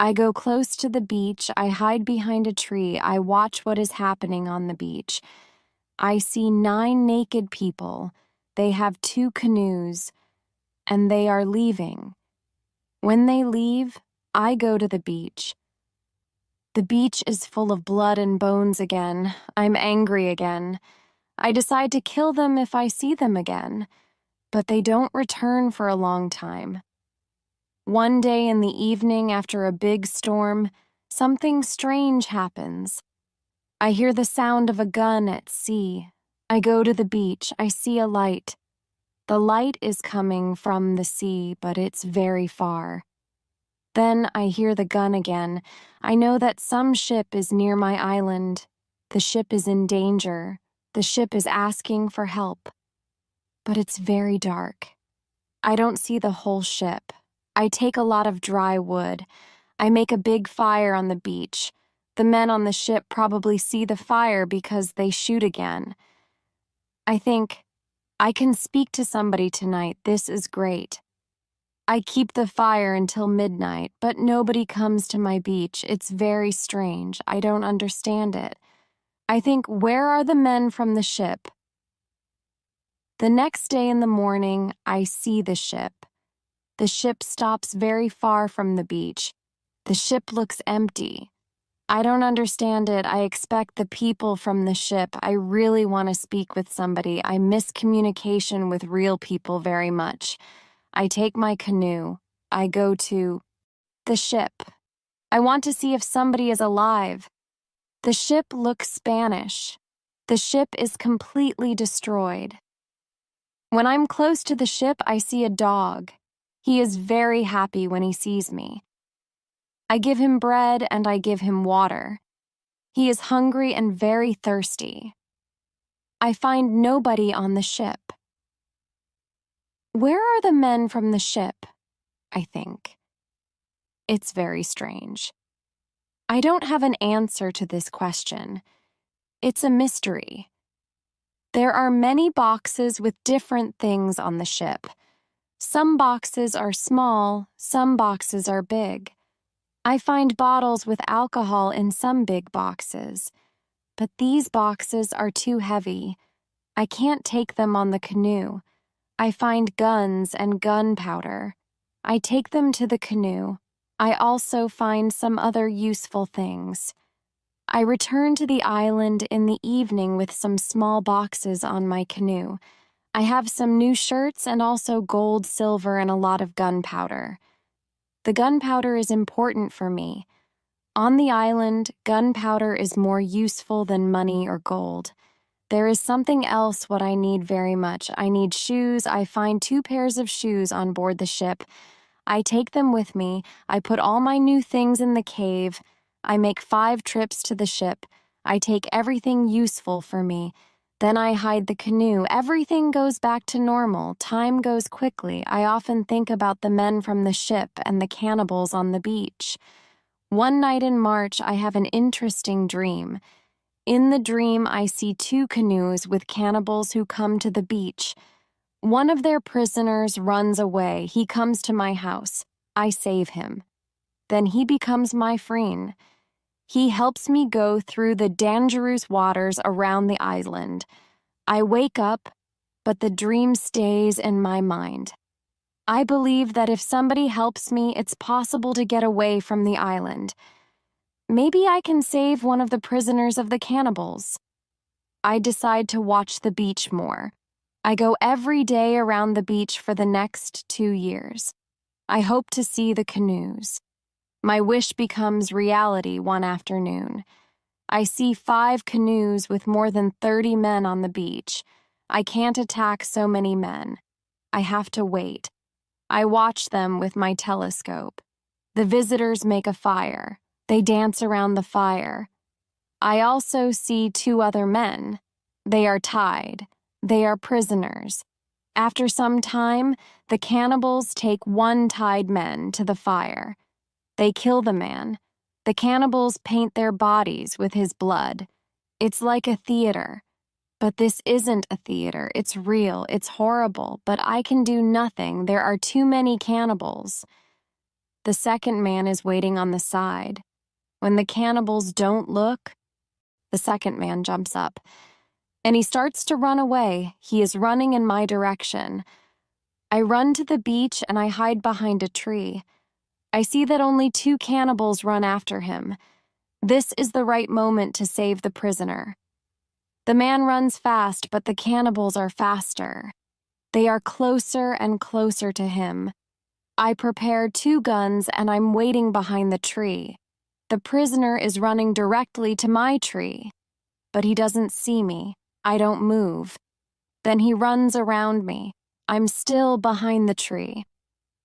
I go close to the beach. I hide behind a tree. I watch what is happening on the beach. I see 9 naked people. They have 2 canoes, and they are leaving. When they leave, I go to the beach. The beach is full of blood and bones again. I'm angry again. I decide to kill them if I see them again, but they don't return for a long time. One day in the evening after a big storm, something strange happens. I hear the sound of a gun at sea. I go to the beach. I see a light. The light is coming from the sea, but it's very far. Then I hear the gun again. I know that some ship is near my island. The ship is in danger. The ship is asking for help. But it's very dark. I don't see the whole ship. I take a lot of dry wood. I make a big fire on the beach. The men on the ship probably see the fire because they shoot again. I think, I can speak to somebody tonight. This is great. I keep the fire until midnight, but nobody comes to my beach. It's very strange. I don't understand it. I think, where are the men from the ship? The next day in the morning, I see the ship. The ship stops very far from the beach. The ship looks empty. I don't understand it. I expect the people from the ship. I really want to speak with somebody. I miss communication with real people very much. I take my canoe. I go to the ship. I want to see if somebody is alive. The ship looks Spanish. The ship is completely destroyed. When I'm close to the ship, I see a dog. He is very happy when he sees me. I give him bread and I give him water. He is hungry and very thirsty. I find nobody on the ship. Where are the men from the ship? I think. It's very strange. I don't have an answer to this question. It's a mystery. There are many boxes with different things on the ship. Some boxes are small, some boxes are big. I find bottles with alcohol in some big boxes, but these boxes are too heavy. I can't take them on the canoe. I find guns and gunpowder. I take them to the canoe. I also find some other useful things. I return to the island in the evening with some small boxes on my canoe. I have some new shirts and also gold, silver, and a lot of gunpowder. The gunpowder is important for me. On the island, gunpowder is more useful than money or gold. There is something else what I need very much. I need shoes. I find 2 pairs of shoes on board the ship. I take them with me. I put all my new things in the cave. I make 5 trips to the ship. I take everything useful for me. Then I hide the canoe. Everything goes back to normal. Time goes quickly. I often think about the men from the ship and the cannibals on the beach. One night in March, I have an interesting dream. In the dream, I see 2 canoes with cannibals who come to the beach. One of their prisoners runs away. He comes to my house. I save him. Then he becomes my friend. He helps me go through the dangerous waters around the island. I wake up, but the dream stays in my mind. I believe that if somebody helps me, it's possible to get away from the island. Maybe I can save one of the prisoners of the cannibals. I decide to watch the beach more. I go every day around the beach for the next 2 years. I hope to see the canoes. My wish becomes reality one afternoon. I see 5 canoes with more than 30 men on the beach. I can't attack so many men. I have to wait. I watch them with my telescope. The visitors make a fire. They dance around the fire. I also see 2 other men. They are tied. They are prisoners. After some time, the cannibals take one tied man to the fire. They kill the man. The cannibals paint their bodies with his blood. It's like a theater. But this isn't a theater. It's real. It's horrible. But I can do nothing. There are too many cannibals. The second man is waiting on the side. When the cannibals don't look, the second man jumps up. And he starts to run away. He is running in my direction. I run to the beach and I hide behind a tree. I see that only 2 cannibals run after him. This is the right moment to save the prisoner. The man runs fast, but the cannibals are faster. They are closer and closer to him. I prepare 2 guns and I'm waiting behind the tree. The prisoner is running directly to my tree, but he doesn't see me. I don't move. Then he runs around me. I'm still behind the tree.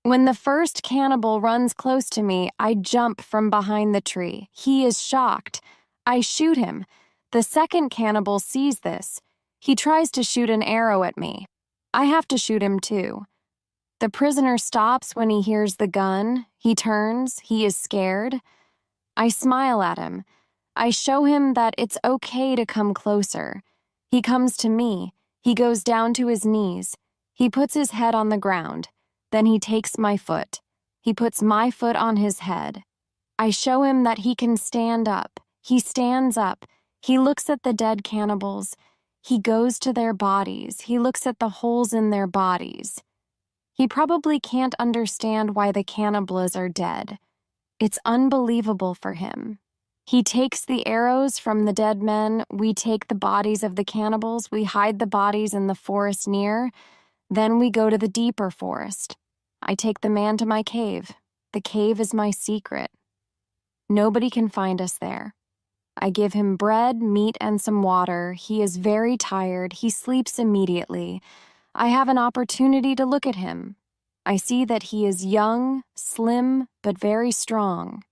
When the first cannibal runs close to me, I jump from behind the tree. He is shocked. I shoot him. The second cannibal sees this. He tries to shoot an arrow at me. I have to shoot him too. The prisoner stops when he hears the gun. He turns. He is scared. I smile at him. I show him that it's okay to come closer. He comes to me. He goes down to his knees. He puts his head on the ground. Then he takes my foot. He puts my foot on his head. I show him that he can stand up. He stands up. He looks at the dead cannibals. He goes to their bodies. He looks at the holes in their bodies. He probably can't understand why the cannibals are dead. It's unbelievable for him. He takes the arrows from the dead men. We take the bodies of the cannibals. We hide the bodies in the forest near. Then we go to the deeper forest. I take the man to my cave. The cave is my secret. Nobody can find us there. I give him bread, meat, and some water. He is very tired. He sleeps immediately. I have an opportunity to look at him. I see that he is young, slim, but very strong.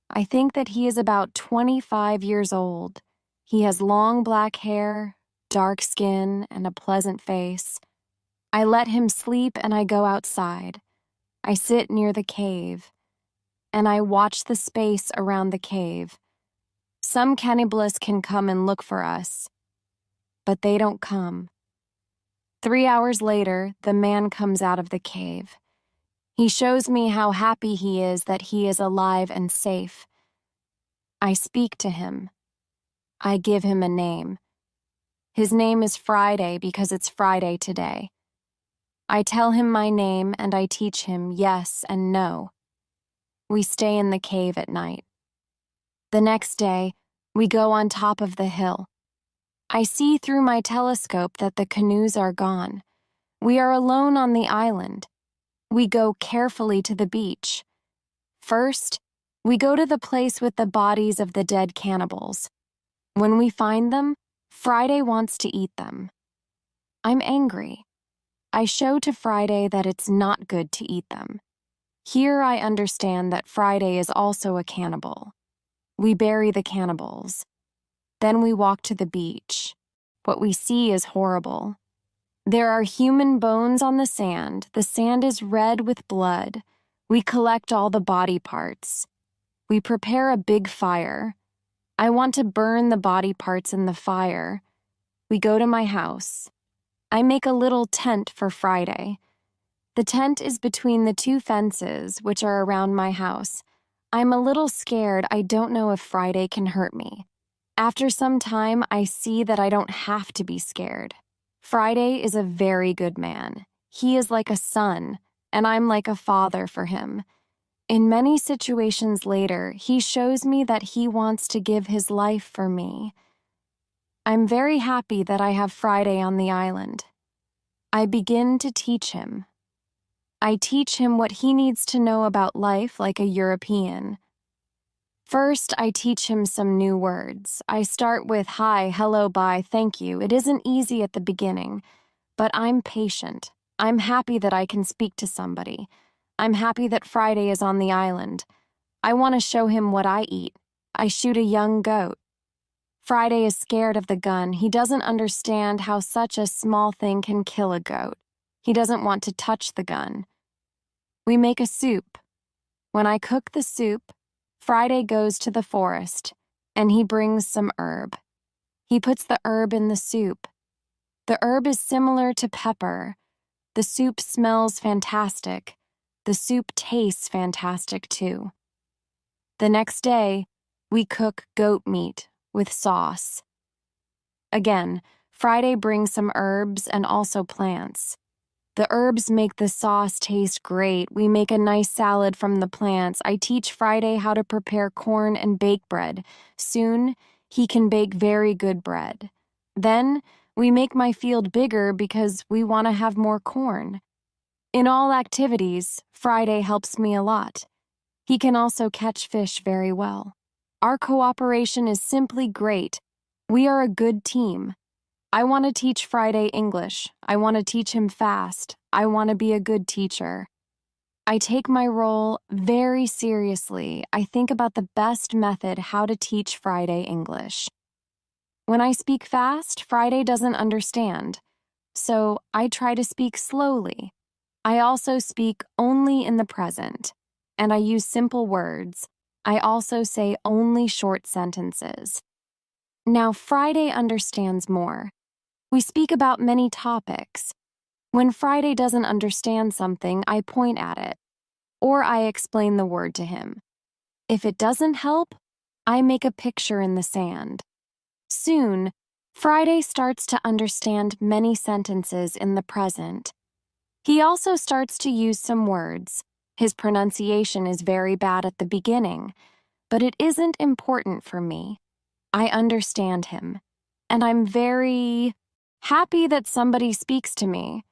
I think that he is about 25 years old. He has long black hair, dark skin, and a pleasant face. I let him sleep and I go outside. I sit near the cave, and I watch the space around the cave. Some cannibalists can come and look for us, but they don't come. 3 hours later, the man comes out of the cave. He shows me how happy he is that he is alive and safe. I speak to him. I give him a name. His name is Friday because it's Friday today. I tell him my name and I teach him yes and no. We stay in the cave at night. The next day, we go on top of the hill. I see through my telescope that the canoes are gone. We are alone on the island. We go carefully to the beach. First, we go to the place with the bodies of the dead cannibals. When we find them, Friday wants to eat them. I'm angry. I show to Friday that it's not good to eat them. Here I understand that Friday is also a cannibal. We bury the cannibals. Then we walk to the beach. What we see is horrible. There are human bones on the sand. The sand is red with blood. We collect all the body parts. We prepare a big fire. I want to burn the body parts in the fire. We go to my house. I make a little tent for Friday. The tent is between the 2 fences, which are around my house. I'm a little scared. I don't know if Friday can hurt me. After some time, I see that I don't have to be scared. Friday is a very good man. He is like a son, and I'm like a father for him. In many situations later, he shows me that he wants to give his life for me. I'm very happy that I have Friday on the island. I begin to teach him. I teach him what he needs to know about life like a European. First, I teach him some new words. I start with hi, hello, bye, thank you. It isn't easy at the beginning, but I'm patient. I'm happy that I can speak to somebody. I'm happy that Friday is on the island. I want to show him what I eat. I shoot a young goat. Friday is scared of the gun. He doesn't understand how such a small thing can kill a goat. He doesn't want to touch the gun. We make a soup. When I cook the soup, Friday goes to the forest, and he brings some herb. He puts the herb in the soup. The herb is similar to pepper. The soup smells fantastic. The soup tastes fantastic, too. The next day, we cook goat meat with sauce. Again, Friday brings some herbs and also plants. The herbs make the sauce taste great. We make a nice salad from the plants. I teach Friday how to prepare corn and bake bread. Soon, he can bake very good bread. Then, we make my field bigger because we want to have more corn. In all activities, Friday helps me a lot. He can also catch fish very well. Our cooperation is simply great. We are a good team. I want to teach Friday English. I want to teach him fast. I want to be a good teacher. I take my role very seriously. I think about the best method how to teach Friday English. When I speak fast, Friday doesn't understand. So I try to speak slowly. I also speak only in the present, and I use simple words. I also say only short sentences. Now Friday understands more. We speak about many topics. When Friday doesn't understand something, I point at it, or I explain the word to him. If it doesn't help, I make a picture in the sand. Soon, Friday starts to understand many sentences in the present. He also starts to use some words. His pronunciation is very bad at the beginning, but it isn't important for me. I understand him, and I'm very happy that somebody speaks to me.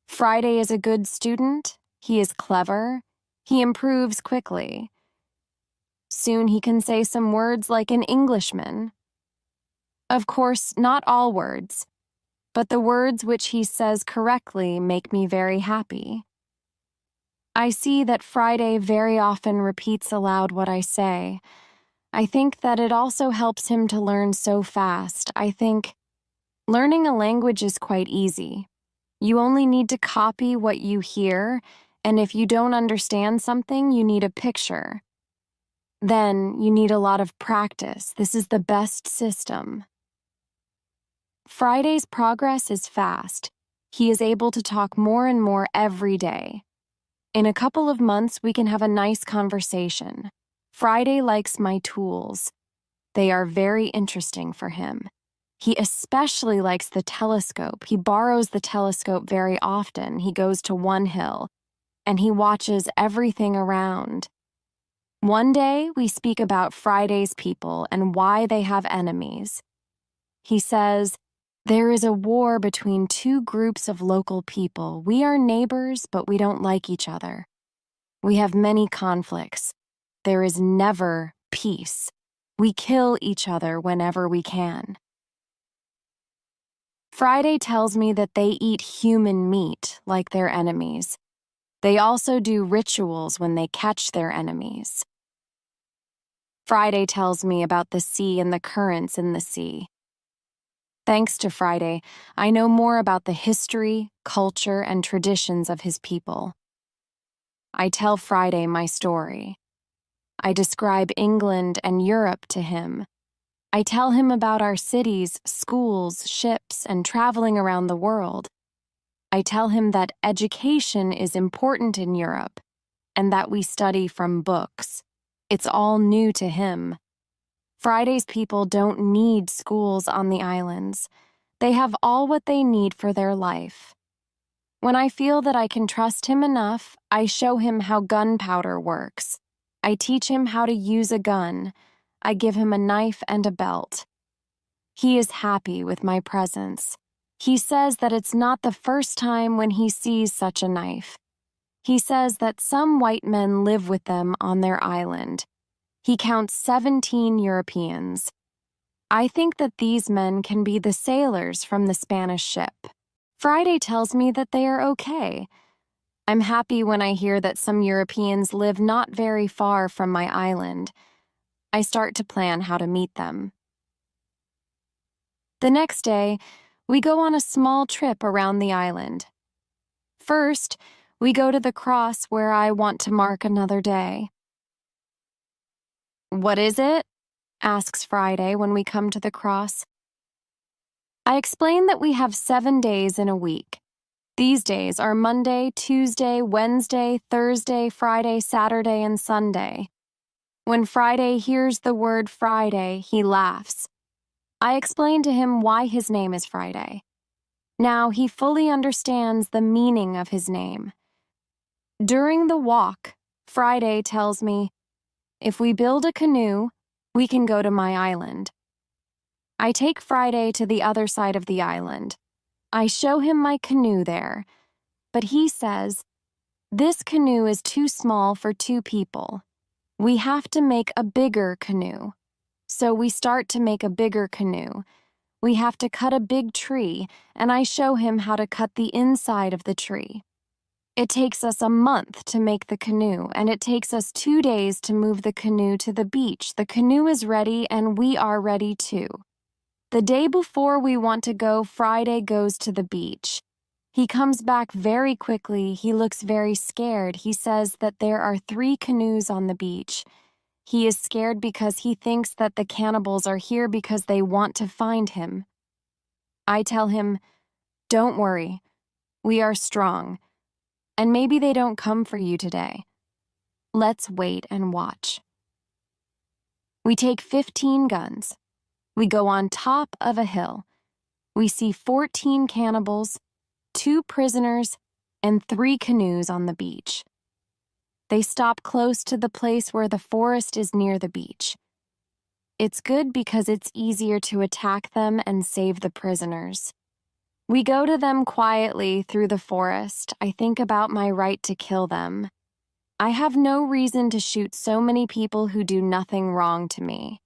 Friday is a good student. He is clever. He improves quickly. Soon he can say some words like an Englishman. Of course, not all words, but the words which he says correctly make me very happy. I see that Friday very often repeats aloud what I say. I think that it also helps him to learn so fast. I think learning a language is quite easy. You only need to copy what you hear, and if you don't understand something, you need a picture. Then you need a lot of practice. This is the best system. Friday's progress is fast. He is able to talk more and more every day. In a couple of months, we can have a nice conversation. Friday likes my tools. They are very interesting for him. He especially likes the telescope. He borrows the telescope very often. He goes to one hill, and he watches everything around. One day, we speak about Friday's people and why they have enemies. He says, "There is a war between two groups of local people. We are neighbors, but we don't like each other. We have many conflicts. There is never peace. We kill each other whenever we can." Friday tells me that they eat human meat like their enemies. They also do rituals when they catch their enemies. Friday tells me about the sea and the currents in the sea. Thanks to Friday, I know more about the history, culture, and traditions of his people. I tell Friday my story. I describe England and Europe to him. I tell him about our cities, schools, ships, and traveling around the world. I tell him that education is important in Europe and that we study from books. It's all new to him. Friday's people don't need schools on the islands. They have all what they need for their life. When I feel that I can trust him enough, I show him how gunpowder works. I teach him how to use a gun. I give him a knife and a belt. He is happy with my presence. He says that it's not the first time when he sees such a knife. He says that some white men live with them on their island. He counts 17 Europeans. I think that these men can be the sailors from the Spanish ship. Friday tells me that they are okay. I'm happy when I hear that some Europeans live not very far from my island. I start to plan how to meet them. The next day, we go on a small trip around the island. First, we go to the cross where I want to mark another day. "What is it?" asks Friday when we come to the cross. I explain that we have 7 days in a week. These days are Monday, Tuesday, Wednesday, Thursday, Friday, Saturday, and Sunday. When Friday hears the word Friday, he laughs. I explain to him why his name is Friday. Now he fully understands the meaning of his name. During the walk, Friday tells me, if we build a canoe, we can go to my island. I take Friday to the other side of the island. I show him my canoe there, but he says, this canoe is too small for 2 people. We have to make a bigger canoe. So we start to make a bigger canoe. We have to cut a big tree, and I show him how to cut the inside of the tree. It takes us a month to make the canoe, and it takes us 2 days to move the canoe to the beach. The canoe is ready, and we are ready too. The day before we want to go, Friday goes to the beach. He comes back very quickly. He looks very scared. He says that there are 3 canoes on the beach. He is scared because he thinks that the cannibals are here because they want to find him. I tell him, don't worry, we are strong, and maybe they don't come for you today. Let's wait and watch. We take 15 guns. We go on top of a hill. We see 14 cannibals, 2 prisoners, and 3 canoes on the beach. They stop close to the place where the forest is near the beach. It's good because it's easier to attack them and save the prisoners. We go to them quietly through the forest. I think about my right to kill them. I have no reason to shoot so many people who do nothing wrong to me.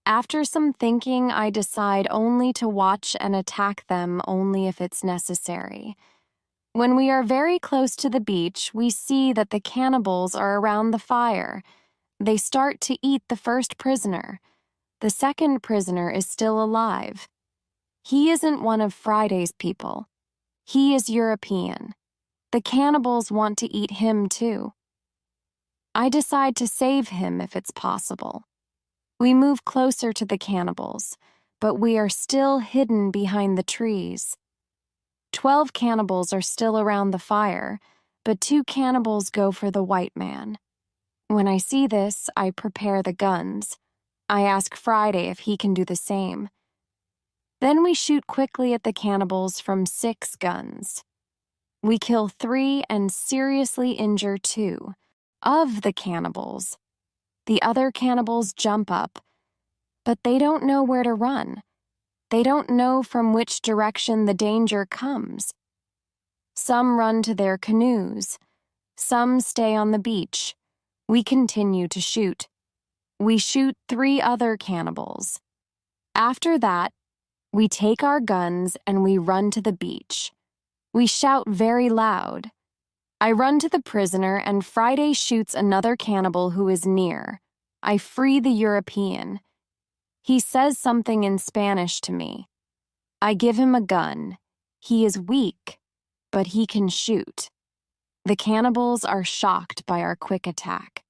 After some thinking, I decide only to watch and attack them only if it's necessary. When we are very close to the beach, we see that the cannibals are around the fire. They start to eat the first prisoner. The second prisoner is still alive. He isn't one of Friday's people. He is European. The cannibals want to eat him too. I decide to save him if it's possible. We move closer to the cannibals, but we are still hidden behind the trees. 12 cannibals are still around the fire, but 2 cannibals go for the white man. When I see this, I prepare the guns. I ask Friday if he can do the same. Then we shoot quickly at the cannibals from 6 guns. We kill 3 and seriously injure 2 of the cannibals. The other cannibals jump up, but they don't know where to run. They don't know from which direction the danger comes. Some run to their canoes. Some stay on the beach. We continue to shoot. We shoot 3 other cannibals. After that, we take our guns and we run to the beach. We shout very loud. I run to the prisoner and Friday shoots another cannibal who is near. I free the European. He says something in Spanish to me. I give him a gun. He is weak, but he can shoot. The cannibals are shocked by our quick attack.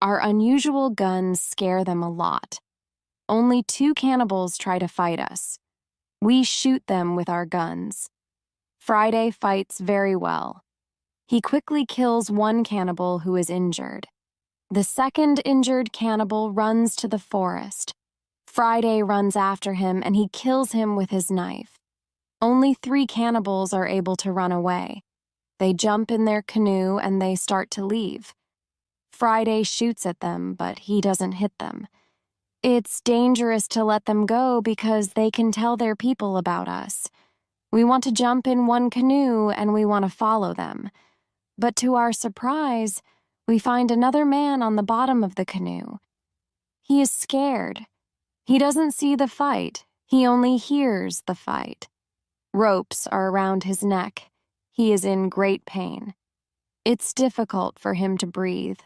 Our unusual guns scare them a lot. Only 2 cannibals try to fight us. We shoot them with our guns. Friday fights very well. He quickly kills 1 cannibal who is injured. The second injured cannibal runs to the forest. Friday runs after him and he kills him with his knife. Only 3 cannibals are able to run away. They jump in their canoe and they start to leave. Friday shoots at them, but he doesn't hit them. It's dangerous to let them go because they can tell their people about us. We want to jump in one canoe and we want to follow them. But to our surprise, we find another man on the bottom of the canoe. He is scared. He doesn't see the fight. He only hears the fight. Ropes are around his neck. He is in great pain. It's difficult for him to breathe.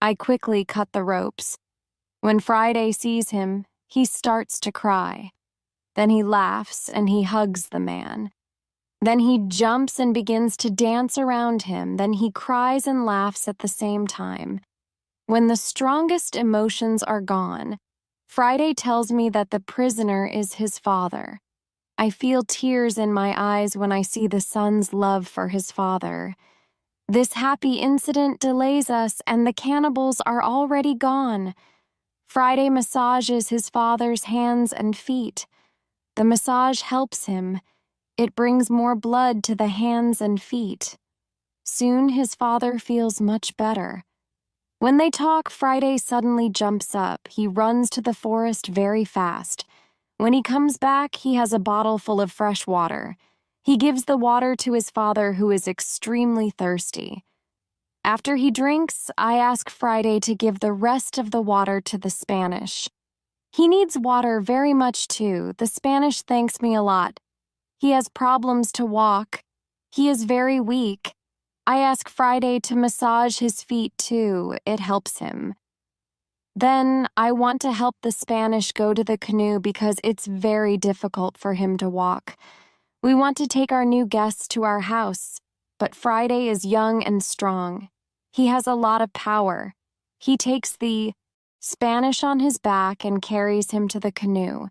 I quickly cut the ropes. When Friday sees him, he starts to cry. Then he laughs and he hugs the man. Then he jumps and begins to dance around him. Then he cries and laughs at the same time. When the strongest emotions are gone, Friday tells me that the prisoner is his father. I feel tears in my eyes when I see the son's love for his father. This happy incident delays us, and the cannibals are already gone. Friday massages his father's hands and feet. The massage helps him. It brings more blood to the hands and feet. Soon his father feels much better. When they talk, Friday suddenly jumps up. He runs to the forest very fast. When he comes back, he has a bottle full of fresh water. He gives the water to his father, who is extremely thirsty. After he drinks, I ask Friday to give the rest of the water to the Spanish. He needs water very much too. The Spanish thanks me a lot. He has problems to walk. He is very weak. I ask Friday to massage his feet too. It helps him. Then I want to help the Spanish go to the canoe because it's very difficult for him to walk. We want to take our new guests to our house, but Friday is young and strong. He has a lot of power. He takes the Spanish on his back and carries him to the canoe.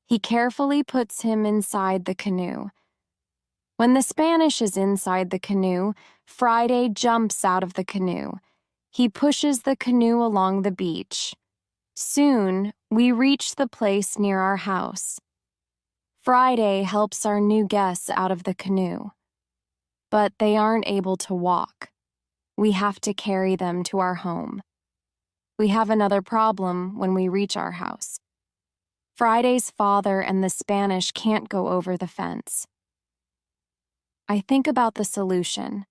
He carefully puts him inside the canoe. When the Spanish is inside the canoe, Friday jumps out of the canoe. He pushes the canoe along the beach. Soon, we reach the place near our house. Friday helps our new guests out of the canoe. But they aren't able to walk. We have to carry them to our home. We have another problem when we reach our house. Friday's father and the Spanish can't go over the fence. I think about the solution.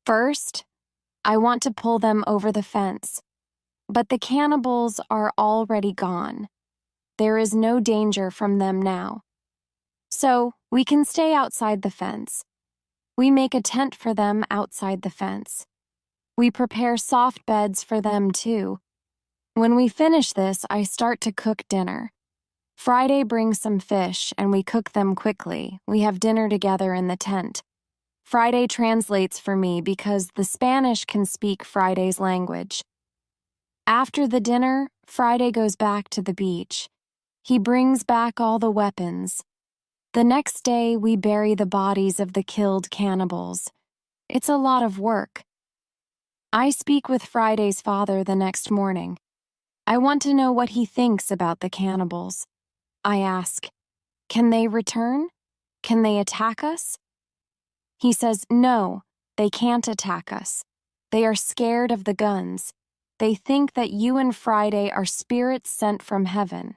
First, I want to pull them over the fence, but the cannibals are already gone. There is no danger from them now. So, we can stay outside the fence. We make a tent for them outside the fence. We prepare soft beds for them too. When we finish this, I start to cook dinner. Friday brings some fish, and we cook them quickly. We have dinner together in the tent. Friday translates for me because the Spanish can speak Friday's language. After the dinner, Friday goes back to the beach. He brings back all the weapons. The next day, we bury the bodies of the killed cannibals. It's a lot of work. I speak with Friday's father the next morning. I want to know what he thinks about the cannibals. I ask, can they return? Can they attack us? He says, no, they can't attack us. They are scared of the guns. They think that you and Friday are spirits sent from heaven.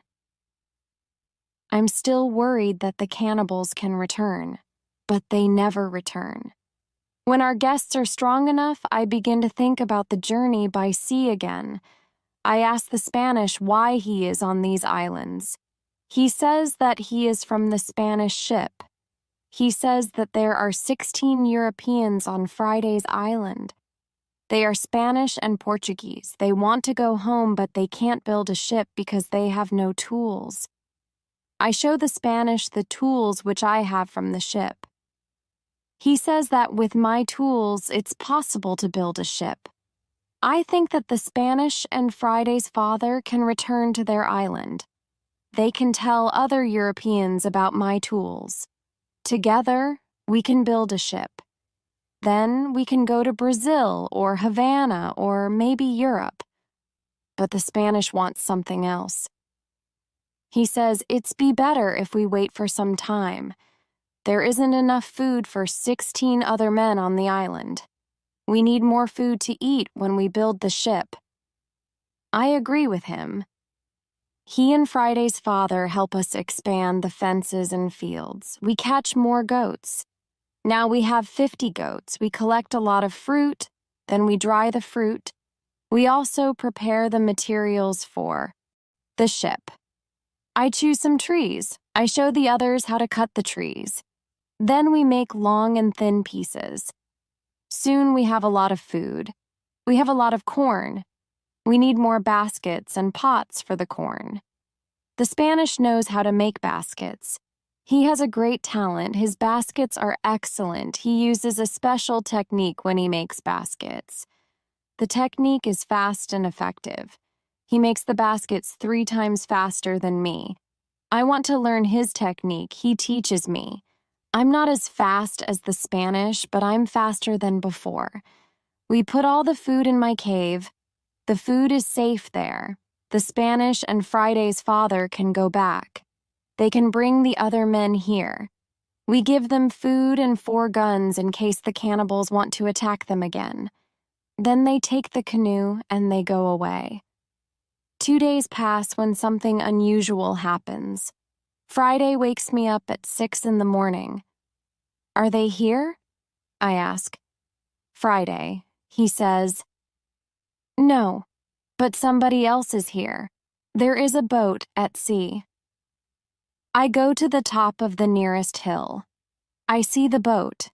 I'm still worried that the cannibals can return, but they never return. When our guests are strong enough, I begin to think about the journey by sea again. I ask the Spanish why he is on these islands. He says that he is from the Spanish ship. He says that there are 16 Europeans on Friday's island. They are Spanish and Portuguese. They want to go home, but they can't build a ship because they have no tools. I show the Spanish the tools which I have from the ship. He says that with my tools, it's possible to build a ship. I think that the Spanish and Friday's father can return to their island. They can tell other Europeans about my tools. Together, we can build a ship. Then we can go to Brazil or Havana or maybe Europe. But the Spanish wants something else. He says it's be better if we wait for some time. There isn't enough food for 16 other men on the island. We need more food to eat when we build the ship. I agree with him. He and Friday's father help us expand the fences and fields. We catch more goats. Now we have 50 goats. We collect a lot of fruit, then we dry the fruit. We also prepare the materials for the ship. I choose some trees. I show the others how to cut the trees. Then we make long and thin pieces. Soon we have a lot of food. We have a lot of corn. We need more baskets and pots for the corn. The Spanish knows how to make baskets. He has a great talent. His baskets are excellent. He uses a special technique when he makes baskets. The technique is fast and effective. He makes the baskets 3 times faster than me. I want to learn his technique. He teaches me. I'm not as fast as the Spanish, but I'm faster than before. We put all the food in my cave. The food is safe there. The Spanish and Friday's father can go back. They can bring the other men here. We give them food and 4 guns in case the cannibals want to attack them again. Then they take the canoe and they go away. 2 days pass when something unusual happens. Friday wakes me up at 6 in the morning. Are they here? I ask. Friday, he says. No, but somebody else is here. There is a boat at sea. I go to the top of the nearest hill. I see the boat.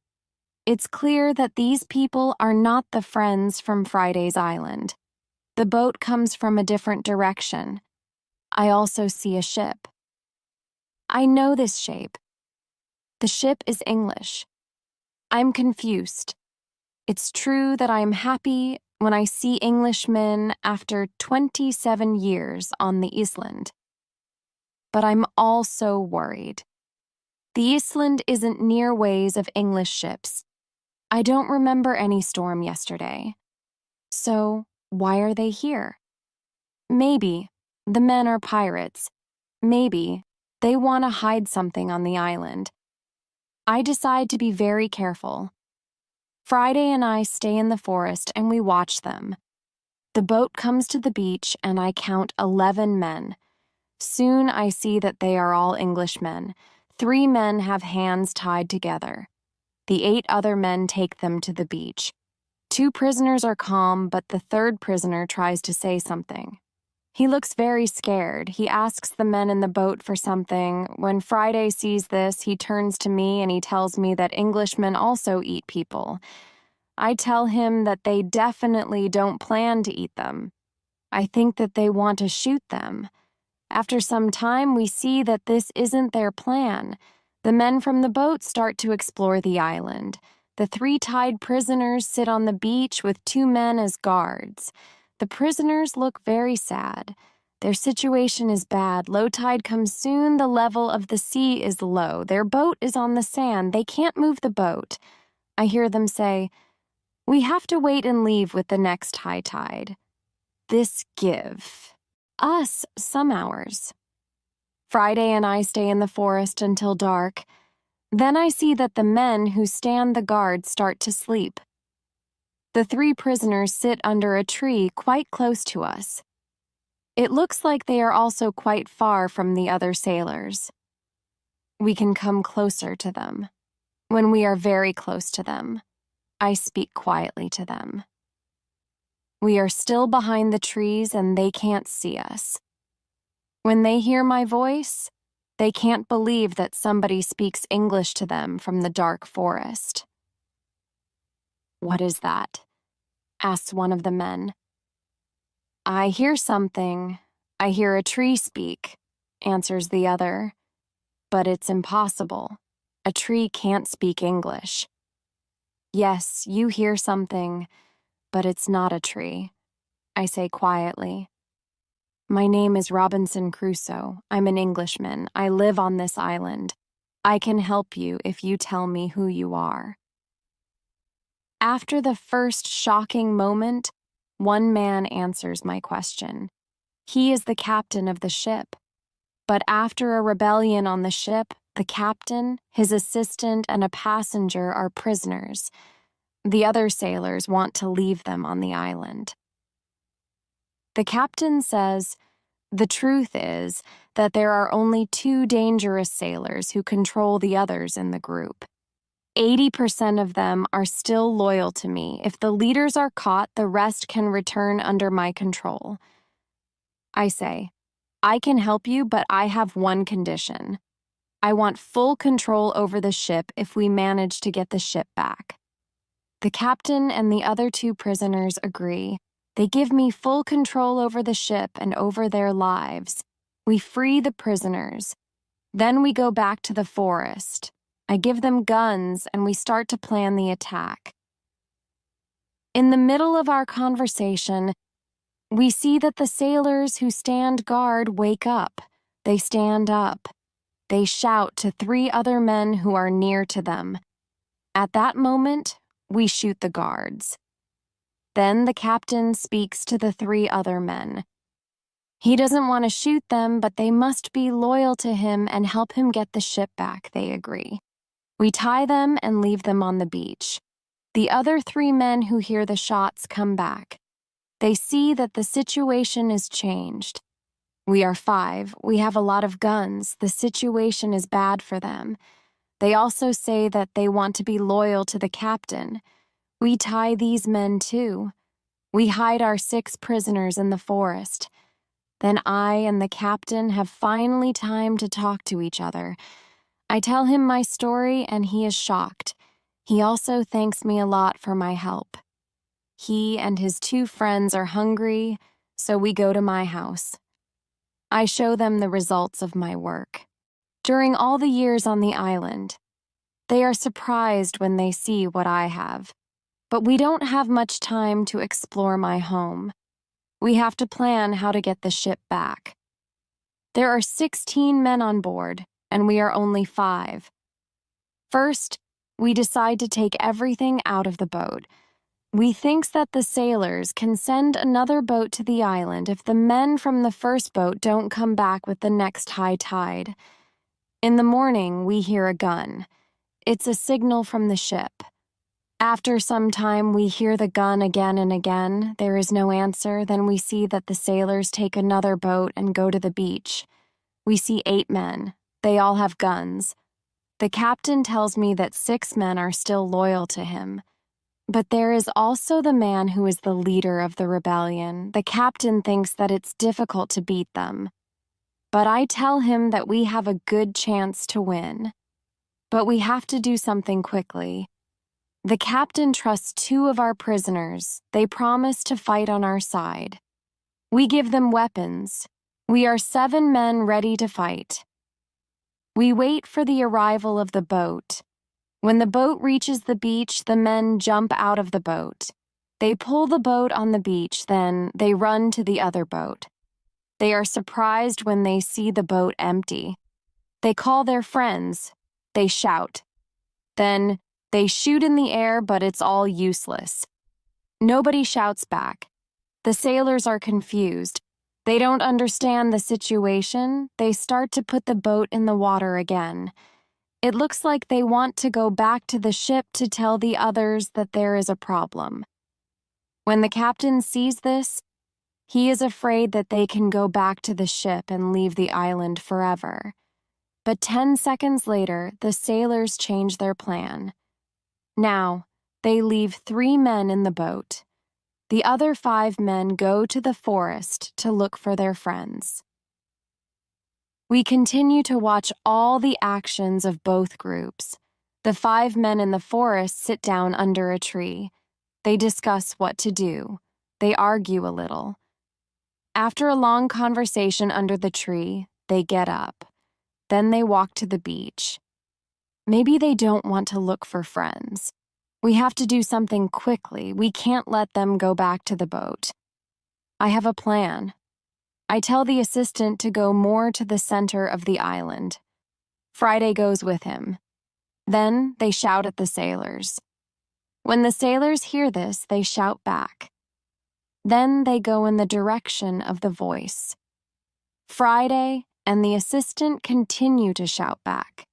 It's clear that these people are not the friends from Friday's island. The boat comes from a different direction. I also see a ship. I know this shape. The ship is English. I'm confused. It's true that I am happy when I see Englishmen after 27 years on the island. But I'm also worried. The island isn't near ways of English ships. I don't remember any storm yesterday. So, why are they here? Maybe the men are pirates. Maybe they want to hide something on the island. I decide to be very careful. Friday and I stay in the forest and we watch them. The boat comes to the beach and I count 11 men. Soon I see that they are all Englishmen. 3 men have hands tied together. The 8 other men take them to the beach. 2 prisoners are calm, but the 3rd prisoner tries to say something. He looks very scared. He asks the men in the boat for something. When Friday sees this, he turns to me and he tells me that Englishmen also eat people. I tell him that they definitely don't plan to eat them. I think that they want to shoot them. After some time, we see that this isn't their plan. The men from the boat start to explore the island. The 3 tied prisoners sit on the beach with 2 men as guards. The prisoners look very sad. Their situation is bad. Low tide comes soon. The level of the sea is low. Their boat is on the sand. They can't move the boat. I hear them say, "We have to wait and leave with the next high tide." This give us some hours. Friday and I stay in the forest until dark. Then I see that the men who stand the guard start to sleep. The 3 prisoners sit under a tree quite close to us. It looks like they are also quite far from the other sailors. We can come closer to them. When we are very close to them, I speak quietly to them. We are still behind the trees and they can't see us. When they hear my voice, they can't believe that somebody speaks English to them from the dark forest. "What is that?" asks one of the men. "I hear something. I hear a tree speak," answers the other. "But it's impossible. A tree can't speak English." "Yes, you hear something, but it's not a tree," I say quietly. "My name is Robinson Crusoe. I'm an Englishman. I live on this island. I can help you if you tell me who you are." After the first shocking moment, one man answers my question. He is the captain of the ship. But after a rebellion on the ship, the captain, his assistant, and a passenger are prisoners. The other sailors want to leave them on the island. The captain says, "The truth is that there are only 2 dangerous sailors who control the others in the group. 80% of them are still loyal to me. If the leaders are caught, the rest can return under my control." I say, "I can help you, but I have one condition. I want full control over the ship if we manage to get the ship back." The captain and the other 2 prisoners agree. They give me full control over the ship and over their lives. We free the prisoners. Then we go back to the forest. I give them guns and we start to plan the attack. In the middle of our conversation, we see that the sailors who stand guard wake up. They stand up. They shout to 3 other men who are near to them. At that moment, we shoot the guards. Then the captain speaks to the 3 other men. He doesn't want to shoot them, but they must be loyal to him and help him get the ship back, they agree. We tie them and leave them on the beach. The other 3 men who hear the shots come back. They see that the situation is changed. We are 5. We have a lot of guns. The situation is bad for them. They also say that they want to be loyal to the captain. We tie these men too. We hide our 6 prisoners in the forest. Then I and the captain have finally time to talk to each other. I tell him my story and he is shocked. He also thanks me a lot for my help. He and his 2 friends are hungry, so we go to my house. I show them the results of my work. During all the years on the island, they are surprised when they see what I have. But we don't have much time to explore my home. We have to plan how to get the ship back. There are 16 men on board, and we are only 5. First, we decide to take everything out of the boat. We think that the sailors can send another boat to the island if the men from the first boat don't come back with the next high tide. In the morning, we hear a gun. It's a signal from the ship. After some time, we hear the gun again and again. There is no answer. Then we see that the sailors take another boat and go to the beach. We see 8 men. They all have guns. The captain tells me that 6 men are still loyal to him. But there is also the man who is the leader of the rebellion. The captain thinks that it's difficult to beat them. But I tell him that we have a good chance to win. But we have to do something quickly. The captain trusts 2 of our prisoners. They promise to fight on our side. We give them weapons. We are 7 men ready to fight. We wait for the arrival of the boat. When the boat reaches the beach, the men jump out of the boat. They pull the boat on the beach, then they run to the other boat. They are surprised when they see the boat empty. They call their friends. They shout. Then they shoot in the air, but it's all useless. Nobody shouts back. The sailors are confused. They don't understand the situation. They start to put the boat in the water again. It looks like they want to go back to the ship to tell the others that there is a problem. When the captain sees this, he is afraid that they can go back to the ship and leave the island forever. But 10 seconds later, the sailors change their plan. Now, they leave 3 men in the boat. The other 5 men go to the forest to look for their friends. We continue to watch all the actions of both groups. The 5 men in the forest sit down under a tree. They discuss what to do. They argue a little. After a long conversation under the tree, they get up. Then they walk to the beach. Maybe they don't want to look for friends. We have to do something quickly. We can't let them go back to the boat. I have a plan. I tell the assistant to go more to the center of the island. Friday goes with him. Then they shout at the sailors. When the sailors hear this, they shout back. Then they go in the direction of the voice. Friday and the assistant continue to shout back.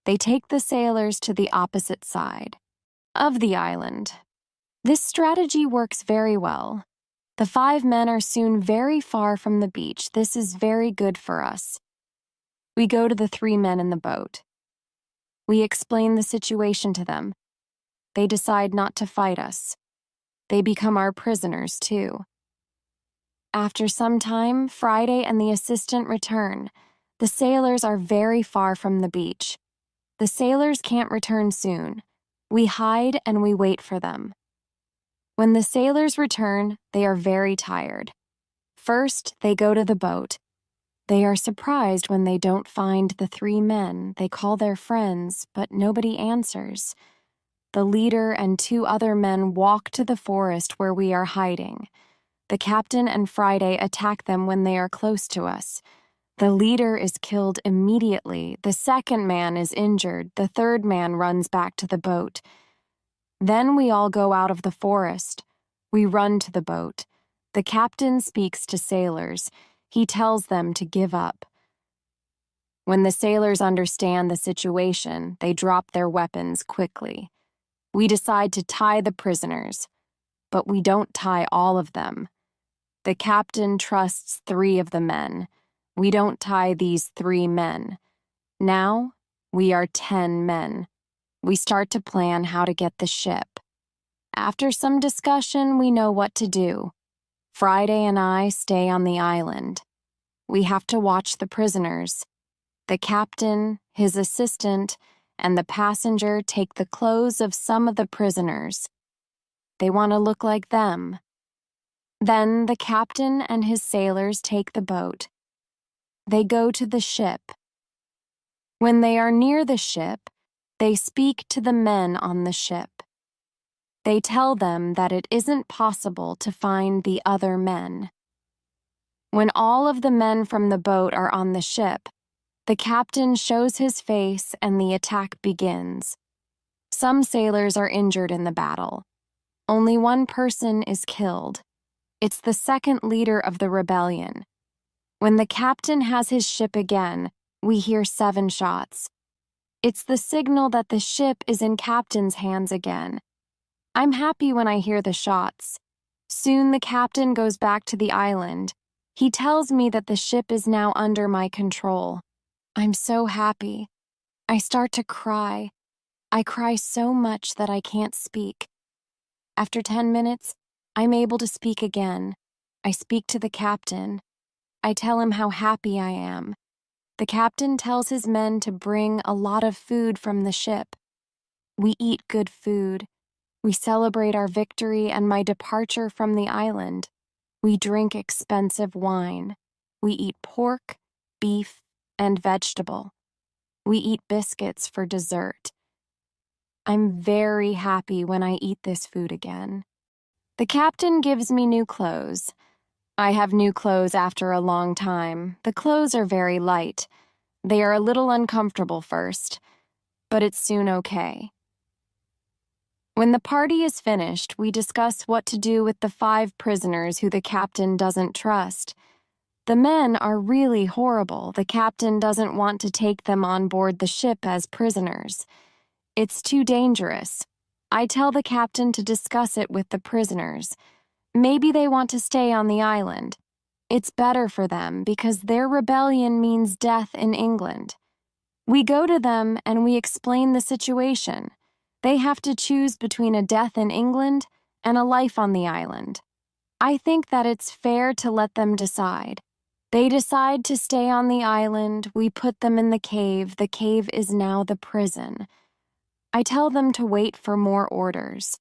They take the sailors to the opposite side of the island. This strategy works very well. The 5 men are soon very far from the beach. This is very good for us. We go to the 3 men in the boat. We explain the situation to them. They decide not to fight us. They become our prisoners, too. After some time, Friday and the assistant return. The sailors are very far from the beach. The sailors can't return soon. We hide and we wait for them. When the sailors return, they are very tired. First, they go to the boat. They are surprised when they don't find the 3 men. They call their friends, but nobody answers. The leader and 2 other men walk to the forest where we are hiding. The captain and Friday attack them when they are close to us. The leader is killed immediately. The 2nd man is injured. The 3rd man runs back to the boat. Then we all go out of the forest. We run to the boat. The captain speaks to sailors. He tells them to give up. When the sailors understand the situation, they drop their weapons quickly. We decide to tie the prisoners, but we don't tie all of them. The captain trusts 3 of the men. We don't tie these 3 men. Now, we are 10 men. We start to plan how to get the ship. After some discussion, we know what to do. Friday and I stay on the island. We have to watch the prisoners. The captain, his assistant, and the passenger take the clothes of some of the prisoners. They want to look like them. Then the captain and his sailors take the boat. They go to the ship. When they are near the ship, they speak to the men on the ship. They tell them that it isn't possible to find the other men. When all of the men from the boat are on the ship, the captain shows his face and the attack begins. Some sailors are injured in the battle. Only 1 person is killed. It's the 2nd leader of the rebellion. When the captain has his ship again, we hear 7 shots. It's the signal that the ship is in captain's hands again. I'm happy when I hear the shots. Soon the captain goes back to the island. He tells me that the ship is now under my control. I'm so happy. I start to cry. I cry so much that I can't speak. After 10 minutes, I'm able to speak again. I speak to the captain. I tell him how happy I am. The captain tells his men to bring a lot of food from the ship. We eat good food. We celebrate our victory and my departure from the island. We drink expensive wine. We eat pork, beef, and vegetable. We eat biscuits for dessert. I'm very happy when I eat this food again. The captain gives me new clothes. I have new clothes after a long time. The clothes are very light. They are a little uncomfortable first, but it's soon okay. When the party is finished, we discuss what to do with the 5 prisoners who the captain doesn't trust. The men are really horrible. The captain doesn't want to take them on board the ship as prisoners. It's too dangerous. I tell the captain to discuss it with the prisoners. Maybe they want to stay on the island. It's better for them because their rebellion means death in England. We go to them and we explain the situation. They have to choose between a death in England and a life on the island. I think that it's fair to let them decide. They decide to stay on the island. We put them in the cave. The cave is now the prison. I tell them to wait for more orders.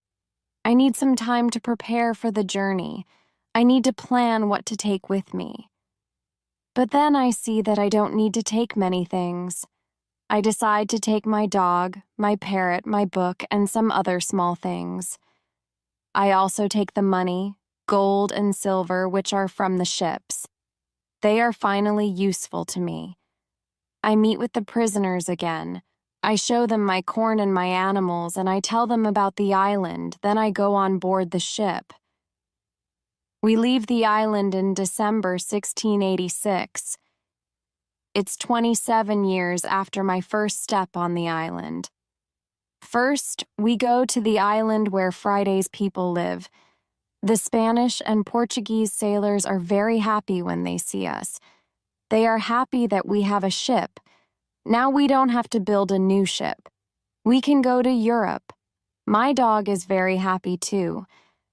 I need some time to prepare for the journey. I need to plan what to take with me. But then I see that I don't need to take many things. I decide to take my dog, my parrot, my book, and some other small things. I also take the money, gold and silver, which are from the ships. They are finally useful to me. I meet with the prisoners again. I show them my corn and my animals, and I tell them about the island, then I go on board the ship. We leave the island in December 1686. It's 27 years after my first step on the island. First, we go to the island where Friday's people live. The Spanish and Portuguese sailors are very happy when they see us. They are happy that we have a ship. Now we don't have to build a new ship. We can go to Europe. My dog is very happy too.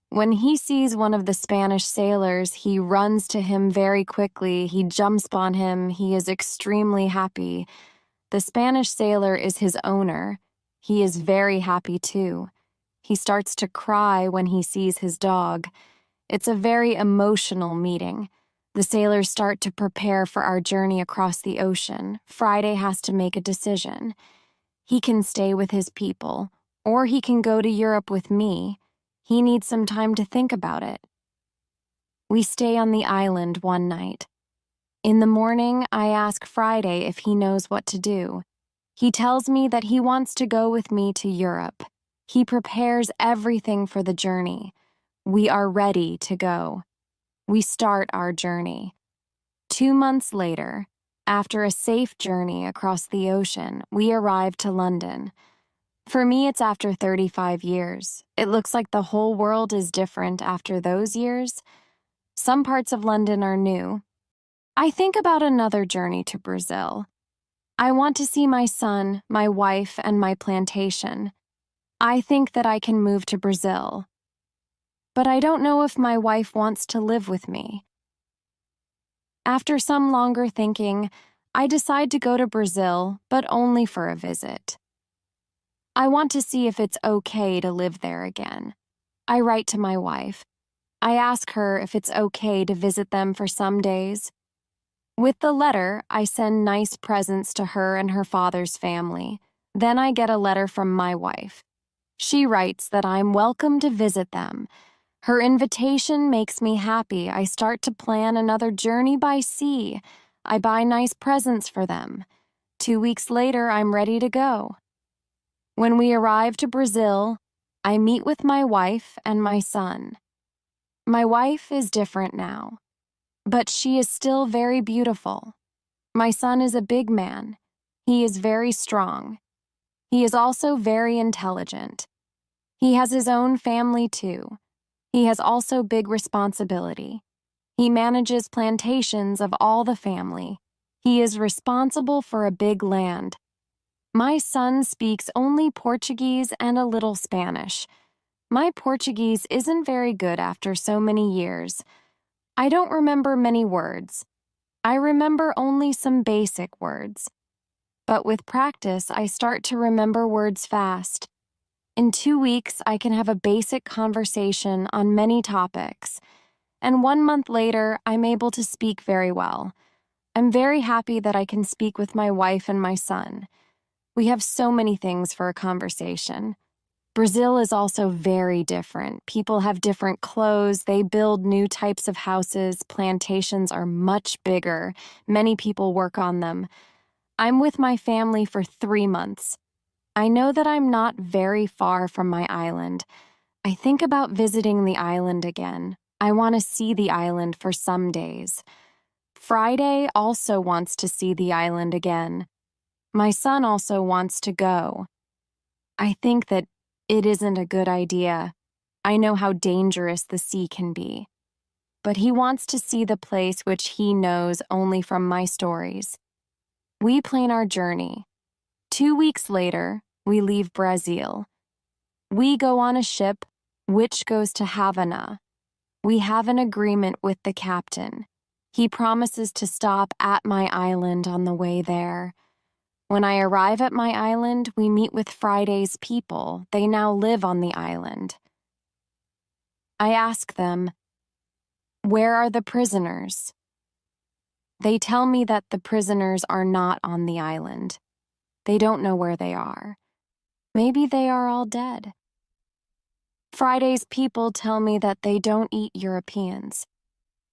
When he sees one of the Spanish sailors, he runs to him very quickly. He jumps on him. He is extremely happy. The Spanish sailor is his owner. He is very happy too. He starts to cry when he sees his dog. It's a very emotional meeting. The sailors start to prepare for our journey across the ocean. Friday has to make a decision. He can stay with his people, or he can go to Europe with me. He needs some time to think about it. We stay on the island one night. In the morning, I ask Friday if he knows what to do. He tells me that he wants to go with me to Europe. He prepares everything for the journey. We are ready to go. We start our journey. 2 months later, after a safe journey across the ocean, we arrive to London. For me, it's after 35 years. It looks like the whole world is different after those years. Some parts of London are new. I think about another journey to Brazil. I want to see my son, my wife, and my plantation. I think that I can move to Brazil. But I don't know if my wife wants to live with me. After some longer thinking, I decide to go to Brazil, but only for a visit. I want to see if it's okay to live there again. I write to my wife. I ask her if it's okay to visit them for some days. With the letter, I send nice presents to her and her father's family. Then I get a letter from my wife. She writes that I'm welcome to visit them. Her invitation makes me happy. I start to plan another journey by sea. I buy nice presents for them. 2 weeks later, I'm ready to go. When we arrive to Brazil, I meet with my wife and my son. My wife is different now, but she is still very beautiful. My son is a big man. He is very strong. He is also very intelligent. He has his own family too. He has also big responsibility. He manages plantations of all the family. He is responsible for a big land. My son speaks only Portuguese and a little Spanish. My Portuguese isn't very good after so many years. I don't remember many words. I remember only some basic words. But with practice, I start to remember words fast. In 2 weeks, I can have a basic conversation on many topics. And 1 month later, I'm able to speak very well. I'm very happy that I can speak with my wife and my son. We have so many things for a conversation. Brazil is also very different. People have different clothes. They build new types of houses. Plantations are much bigger. Many people work on them. I'm with my family for 3 months. I know that I'm not very far from my island. I think about visiting the island again. I want to see the island for some days. Friday also wants to see the island again. My son also wants to go. I think that it isn't a good idea. I know how dangerous the sea can be. But he wants to see the place which he knows only from my stories. We plan our journey. 2 weeks later, we leave Brazil. We go on a ship which goes to Havana. We have an agreement with the captain. He promises to stop at my island on the way there. When I arrive at my island, we meet with Friday's people. They now live on the island. I ask them, "Where are the prisoners?" They tell me that the prisoners are not on the island. They don't know where they are. Maybe they are all dead. Friday's people tell me that they don't eat Europeans.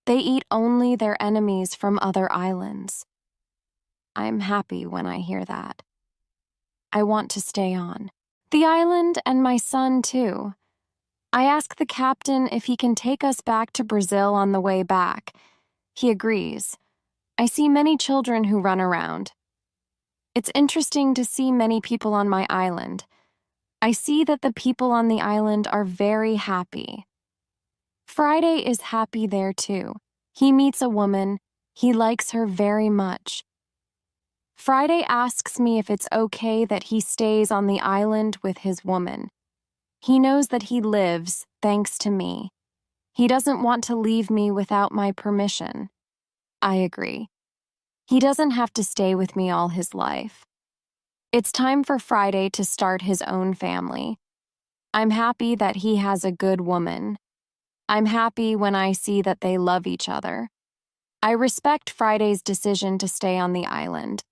They eat only their enemies from other islands. I'm happy when I hear that. I want to stay on. The island and my son, too. I ask the captain if he can take us back to Brazil on the way back. He agrees. I see many children who run around. It's interesting to see many people on my island. I see that the people on the island are very happy. Friday is happy there too. He meets a woman. He likes her very much. Friday asks me if it's okay that he stays on the island with his woman. He knows that he lives thanks to me. He doesn't want to leave me without my permission. I agree. He doesn't have to stay with me all his life. It's time for Friday to start his own family. I'm happy that he has a good woman. I'm happy when I see that they love each other. I respect Friday's decision to stay on the island.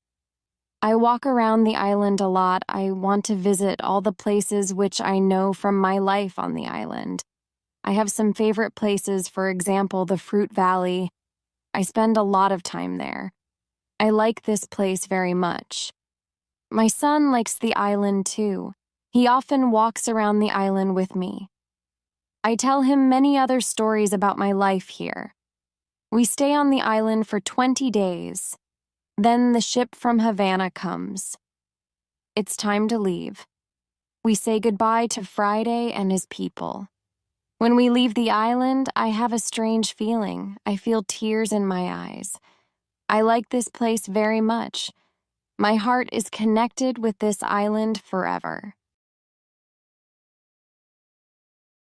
I walk around the island a lot. I want to visit all the places which I know from my life on the island. I have some favorite places, for example, the Fruit Valley. I spend a lot of time there. I like this place very much. My son likes the island too. He often walks around the island with me. I tell him many other stories about my life here. We stay on the island for 20 days. Then the ship from Havana comes. It's time to leave. We say goodbye to Friday and his people. When we leave the island, I have a strange feeling. I feel tears in my eyes. I like this place very much. My heart is connected with this island forever.